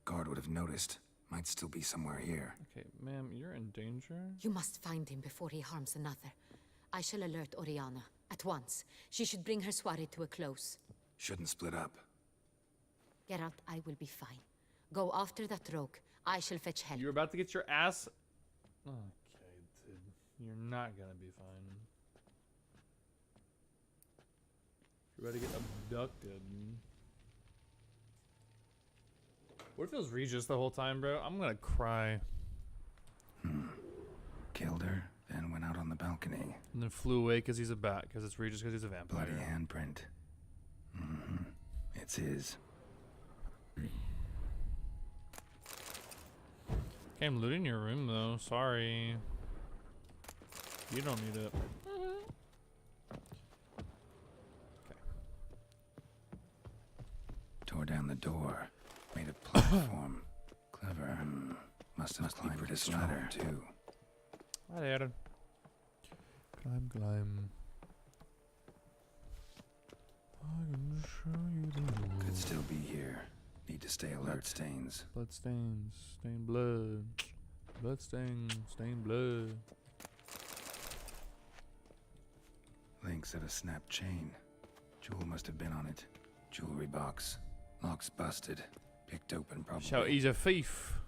Guard would have noticed. Might still be somewhere here. Okay, ma'am, you're in danger. You must find him before he harms another. I shall alert Oriana at once. She should bring her soirée to a close. Shouldn't split up. Geralt, I will be fine. Go after that rogue. I shall fetch help. You're about to get your ass. Okay, dude. You're not gonna be fine. You're about to get abducted. What if it was Regis the whole time, bro? I'm gonna cry. Killed her, then went out on the balcony. And then flew away because he's a bat, because it's Regis because he's a vampire. Bloody handprint. It's his. Okay, I'm looting your room though. Sorry. You don't need it. Tore down the door. Made a platform. Clever. Must have climbed this ladder too. Hi there. Climb, climb. I can show you the world. Could still be here. Need to stay alert. Stains. Blood stains. Stained blood. Blood stain. Stained blood. Links of a snapped chain. Jewel must have been on it. Jewelry box. Lock's busted. Picked open probably. Shout he's a thief.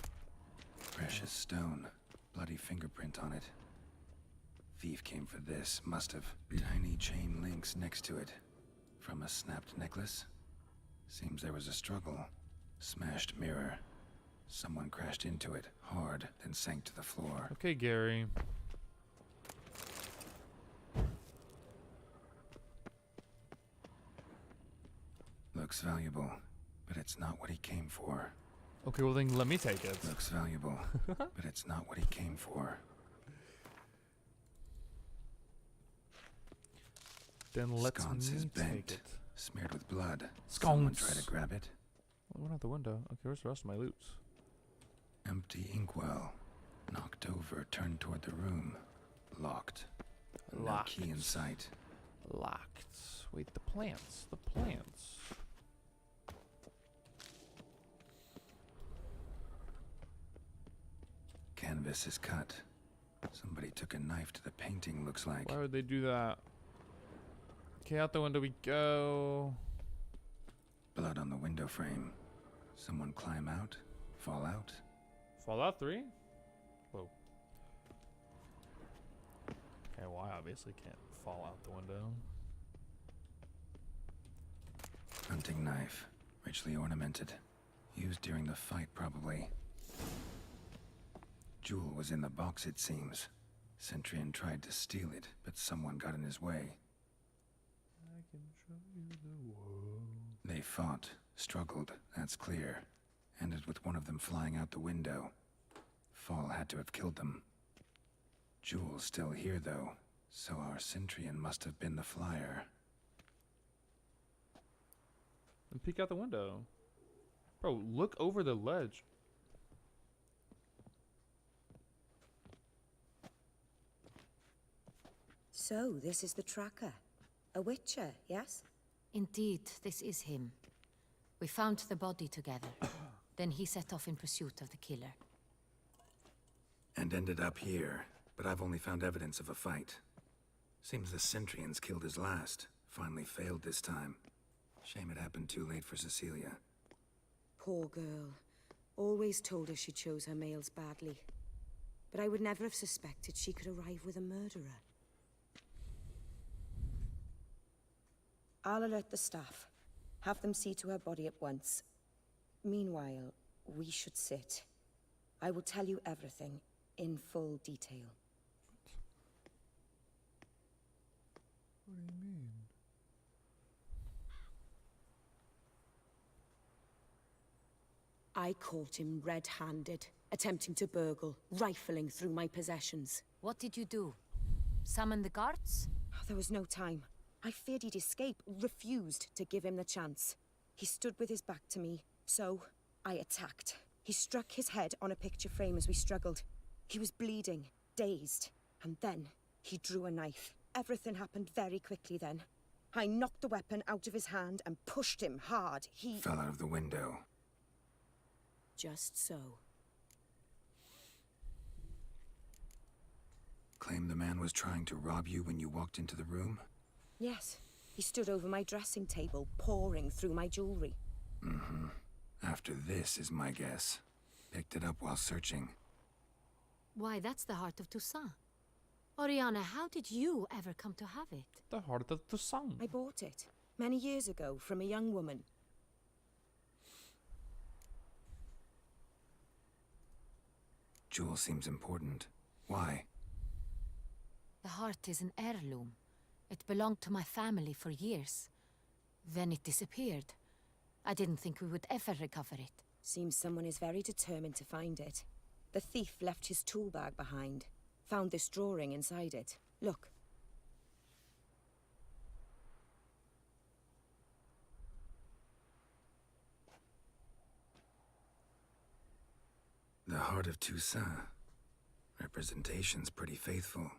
Precious stone. Bloody fingerprint on it. Thief came for this. Must have. Tiny chain links next to it. From a snapped necklace. Seems there was a struggle. Smashed mirror. Someone crashed into it hard, then sank to the floor. Okay, Gary. Looks valuable, but it's not what he came for. Okay, well then let me take it. Looks valuable, but it's not what he came for. Then let's Sconce is take bent, it. smeared with blood. Sconce. Someone try to grab it. Well, it went out the window. Okay, where's the rest of my loot? Empty inkwell. Knocked over, turned toward the room. Locked. No key in sight. Locked. Wait, the plants. The plants. Canvas is cut. Somebody took a knife to the painting, looks like. Why would they do that? Okay, out the window we go. Blood on the window frame. Someone climb out? Fall out? Fallout 3? Whoa. Okay, well, I obviously can't fall out the window. Hunting knife. Richly ornamented. Used during the fight, probably. Jewel was in the box, it seems. Centurion tried to steal it, but someone got in his way. I can show you the world. They fought, struggled, that's clear. Ended with one of them flying out the window. Fall had to have killed them. Jewel's still here, though, so our Centurion must have been the flyer. And peek out the window. Bro, look over the ledge. So, this is the tracker. A witcher, yes? Indeed, this is him. We found the body together. Then he set off in pursuit of the killer. And ended up here, but I've only found evidence of a fight. Seems the Centurions killed his last. Finally failed this time. Shame it happened too late for Cecilia. Poor girl. Always told her she chose her males badly. But I would never have suspected she could arrive with a murderer. I'll alert the staff. Have them see to her body at once. Meanwhile, we should sit. I will tell you everything in full detail. What do you mean? I caught him red-handed, attempting to burgle, rifling through my possessions. What did you do? Summon the guards? There was no time. I feared he'd escape, refused to give him the chance. He stood with his back to me, so I attacked. He struck his head on a picture frame as we struggled. He was bleeding, dazed, and then he drew a knife. Everything happened very quickly then. I knocked the weapon out of his hand and pushed him hard. He fell out of the window. Just so. Claim the man was trying to rob you when you walked into the room? Yes. He stood over my dressing table, pouring through my jewelry. Mm-hmm. After this is my guess. Picked it up while searching. Why, that's the heart of Toussaint. Oriana, how did you ever come to have it? The heart of Toussaint. I bought it many years ago from a young woman. Jewel seems important. Why? The heart is an heirloom. It belonged to my family for years. Then it disappeared. I didn't think we would ever recover it. Seems someone is very determined to find it. The thief left his tool bag behind. Found this drawing inside it. Look. The heart of Toussaint. Representation's pretty faithful.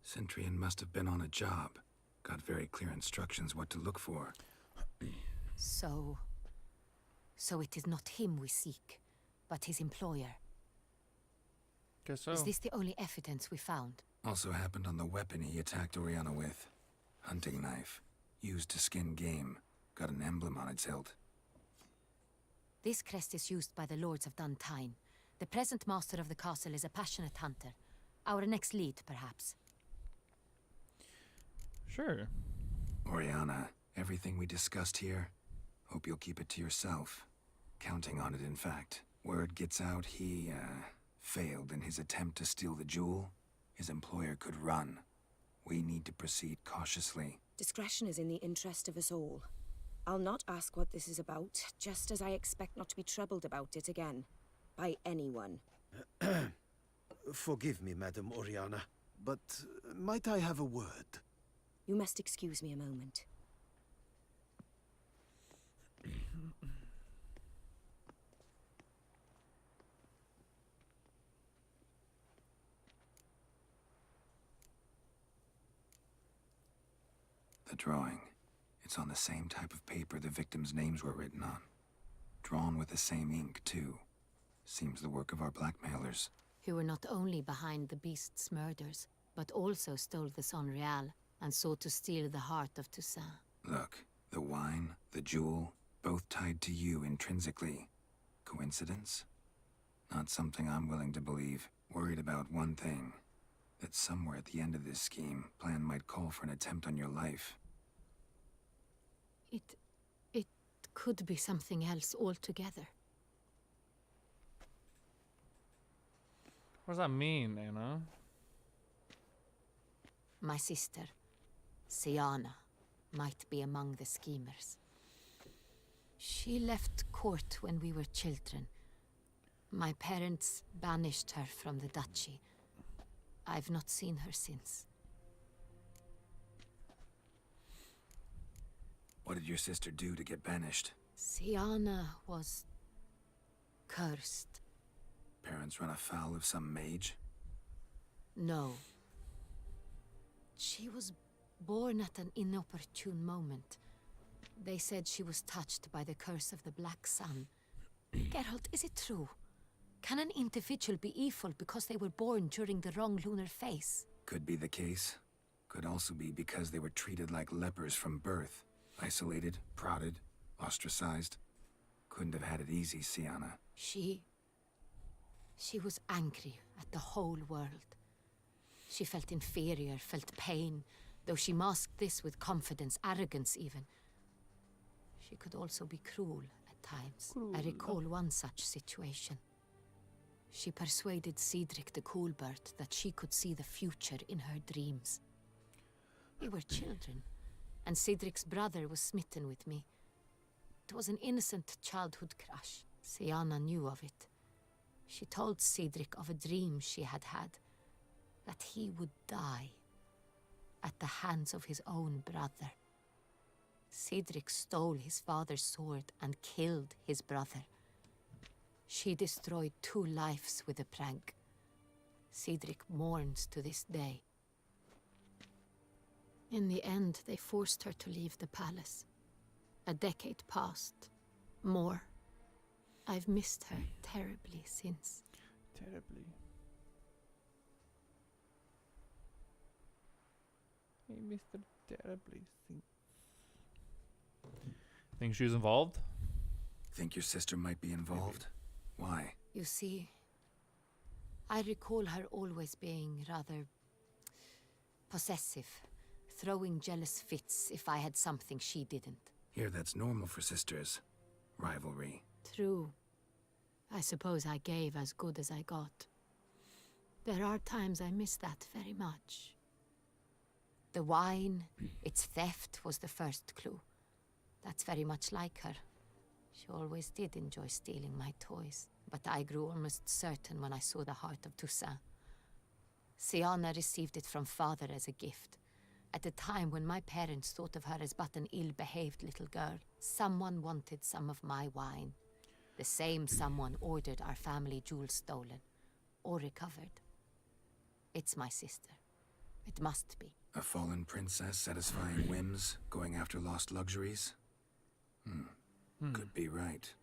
Centurion must have been on a job. Got very clear instructions what to look for. So it is not him we seek, but his employer. Guess so. Is this the only evidence we found? Also happened on the weapon he attacked Oriana with. Hunting knife. Used to skin game. Got an emblem on its hilt. This crest is used by the Lords of Duntine. The present master of the castle is a passionate hunter. Our next lead, perhaps. Sure. Oriana, everything we discussed here, hope you'll keep it to yourself. counting on it, in fact. Word gets out he, failed in his attempt to steal the jewel. His employer could run. We need to proceed cautiously. Discretion is in the interest of us all. I'll not ask what this is about, just as I expect not to be troubled about it again. By anyone. Forgive me, Madam Oriana, but might I have a word? You must excuse me a moment. The drawing. It's on the same type of paper the victims' names were written on. Drawn with the same ink, too. Seems the work of our blackmailers. Who were not only behind the beast's murders, but also stole the Son Real and sought to steal the heart of Toussaint. Look, the wine, the jewel, both tied to you intrinsically. Coincidence? Not something I'm willing to believe. Worried about one thing. That somewhere at the end of this scheme, plan might call for an attempt on your life. It could be something else altogether. What does that mean, Anna? My sister, Siana, might be among the schemers. She left court when we were children. My parents banished her from the duchy. I've not seen her since. What did your sister do to get banished? Siana was cursed. Parents run afoul of some mage? No. She was born at an inopportune moment. They said she was touched by the curse of the Black Sun. Geralt, is it true? Can an individual be evil because they were born during the wrong lunar phase? Could be the case. Could also be because they were treated like lepers from birth. Isolated, prodded, ostracized. Couldn't have had it easy, Siana. She was angry at the whole world. She felt inferior, felt pain, though she masked this with confidence, arrogance even. She could also be cruel at times. I recall one such situation. She persuaded Cedric the Coolbird that she could see the future in her dreams. We were children, and Cedric's brother was smitten with me. It was an innocent childhood crush. Siana knew of it. She told Cedric of a dream she had had, that he would die at the hands of his own brother. Cedric stole his father's sword and killed his brother. She destroyed 2 lives with a prank. Cedric mourns to this day. In the end, they forced her to leave the palace. A decade passed. More. I've missed her terribly since. Terribly. Hey, Mr. Terribly. Think she's involved? Think your sister might be involved? Why? You see, I recall her always being rather possessive, throwing jealous fits if I had something she didn't. Here, that's normal for sisters. Rivalry. True. I suppose I gave as good as I got. There are times I miss that very much. The wine, its theft, was the first clue. That's very much like her. She always did enjoy stealing my toys, but I grew almost certain when I saw the heart of Toussaint. Siana received it from father as a gift. At a time when my parents thought of her as but an ill-behaved little girl, someone wanted some of my wine. The same someone ordered our family jewels stolen, or recovered. It's my sister. It must be. A fallen princess satisfying whims, going after lost luxuries? Could be right.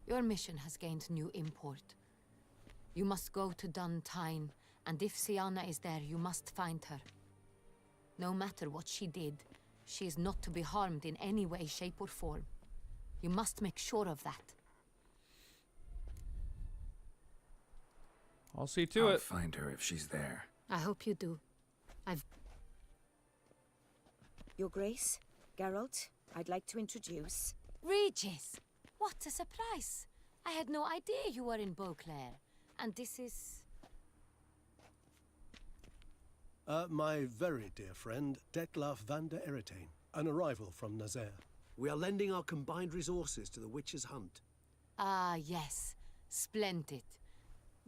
Your mission has gained new import. You must go to Dun Tine, and if Siana is there, you must find her. No matter what she did, she is not to be harmed in any way, shape, or form. You must make sure of that. I'll see to I'll it. find her if she's there. I hope you do. Your Grace, Geralt, I'd like to introduce... Regis! What a surprise! I had no idea you were in Beauclair. And this is... My very dear friend, Detlaf van der Eretain, an arrival from Nazaire. We are lending our combined resources to the Witcher's Hunt. Ah, yes. Splendid.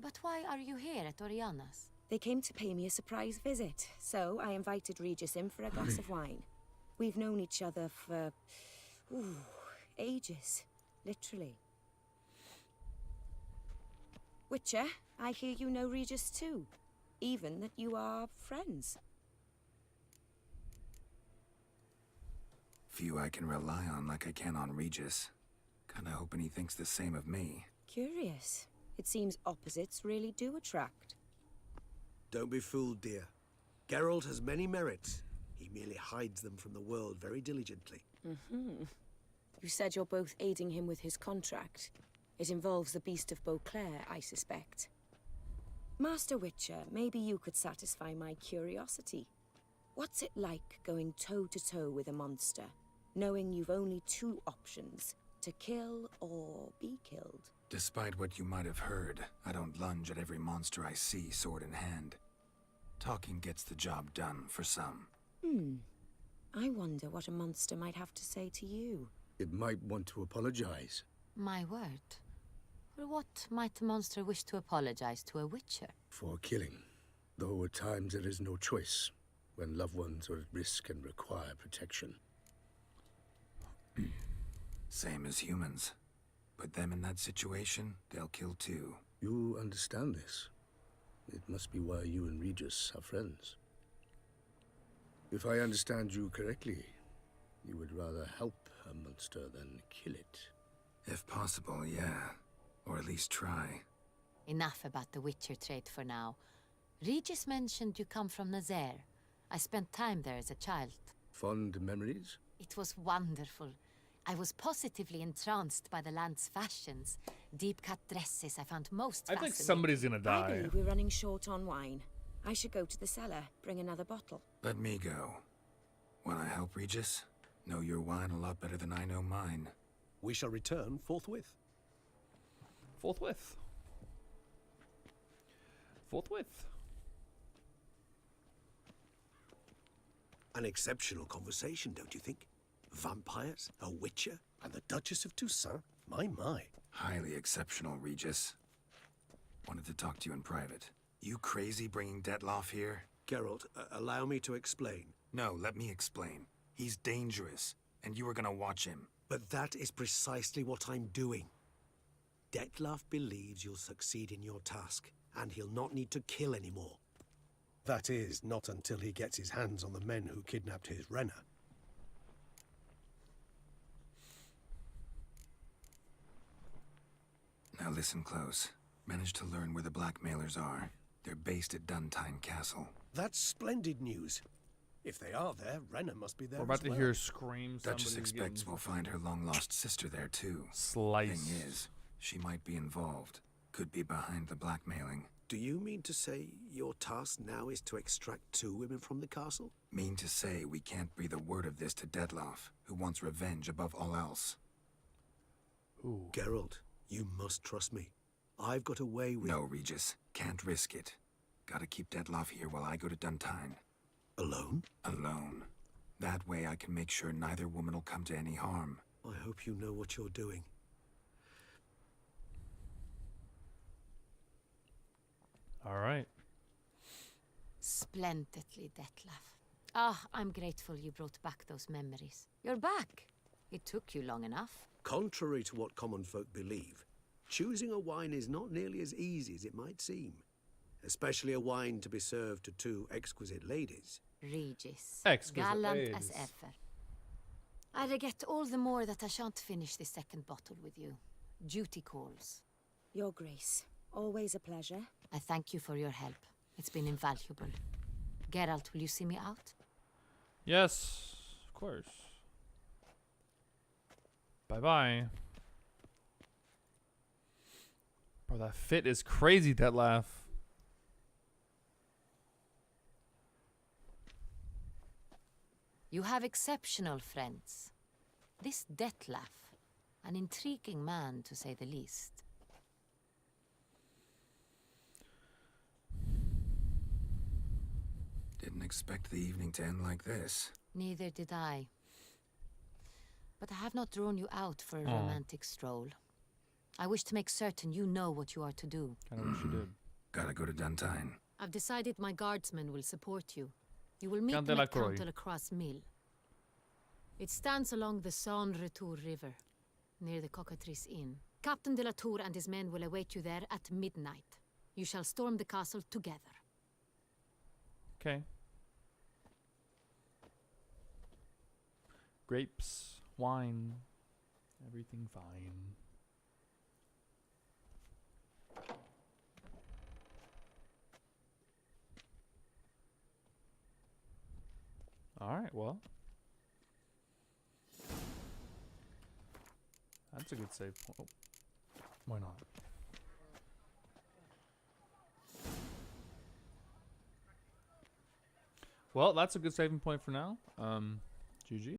But why are you here at Oriana's? They came to pay me a surprise visit, so I invited Regis in for a glass of wine. We've known each other for... ages. Literally. Witcher, I hear you know Regis too. Even that you are friends. Few I can rely on like I can on Regis. Kinda hoping he thinks the same of me. Curious. It seems opposites really do attract. Don't be fooled, dear. Geralt has many merits. He merely hides them from the world very diligently. You said you're both aiding him with his contract. It involves the Beast of Beauclair, I suspect. Master Witcher, maybe you could satisfy my curiosity. What's it like going toe-to-toe with a monster, knowing you've only two options, to kill or be killed? Despite what you might have heard, I don't lunge at every monster I see sword in hand. Talking gets the job done for some. I wonder what a monster might have to say to you. It might want to apologize. My word. For what might a monster wish to apologize to a witcher? For killing. Though at times there is no choice, when loved ones are at risk and require protection. Same as humans. Put them in that situation, they'll kill too. You understand this. It must be why you and Regis are friends. If I understand you correctly, you would rather help a monster than kill it. If possible, yeah. Or at least try. Enough about the witcher trait for now. Regis mentioned you come from Nazaire. I spent time there as a child. Fond memories? It was wonderful. I was positively entranced by the land's fashions. Deep-cut dresses I found most I fascinating. think somebody's gonna I die. believe we're running short on wine. I should go to the cellar, bring another bottle. Let me go. Wanna help, Regis? Know your wine a lot better than I know mine. We shall return forthwith. Forthwith. Forthwith. An exceptional conversation, don't you think? Vampires, a witcher, and the Duchess of Toussaint? My. Highly exceptional, Regis. Wanted to talk to you in private. You crazy bringing Detlaf here? Geralt, allow me to explain. No, let me explain. He's dangerous, and you were gonna watch him. But that is precisely what I'm doing. Detlaf believes you'll succeed in your task, and he'll not need to kill anymore. That is, not until he gets his hands on the men who kidnapped his Renna. Now listen close. Managed to learn where the blackmailers are. They're based at Duntine Castle. That's splendid news. If they are there, Renna must be there. We're about as to well. hear screams. Duchess expects we'll find her long-lost sister there, too. Slice. Thing is, she might be involved. Could be behind the blackmailing. Do you mean to say your task now is to extract 2 women from the castle? Mean to say we can't breathe a word of this to Detlaf, who wants revenge above all else. Ooh. Geralt, you must trust me. I've got a way with... No, Regis. Can't risk it. Gotta keep Detlaf here while I go to Duntine. Alone? Alone. That way I can make sure neither woman will come to any harm. I hope you know what you're doing. All right. Splendidly, Detlaf. Ah, I'm grateful you brought back those memories. You're back. It took you long enough. Contrary to what common folk believe, choosing a wine is not nearly as easy as it might seem. Especially a wine to be served to 2 exquisite ladies. Regis. Exquisite gallant ladies. as ever. I regret all the more that I shan't finish this second bottle with you. Duty calls. Your Grace, always a pleasure. I thank you for your help. It's been invaluable. Geralt, will you see me out? Yes, of course. Bye-bye. Bro, that fit is crazy, Detlaf. You have exceptional friends. This Detlef, an intriguing man to say the least. Didn't expect the evening to end like this. Neither did I. But I have not drawn you out for a romantic stroll. I wish to make certain you know what you are to do. Kinda wish you did. Gotta go to Duntine. I've decided my guardsmen will support you. You will meet Count them at Delacroix. Count Delacroix' mill. It stands along the Saône Retour River, near the Cockatrice Inn. Captain de la Tour and his men will await you there at midnight. You shall storm the castle together. Okay. Grapes, wine, everything fine. Alright, well. That's a good save point. Oh, why not? Well, that's a good saving point for now. GG.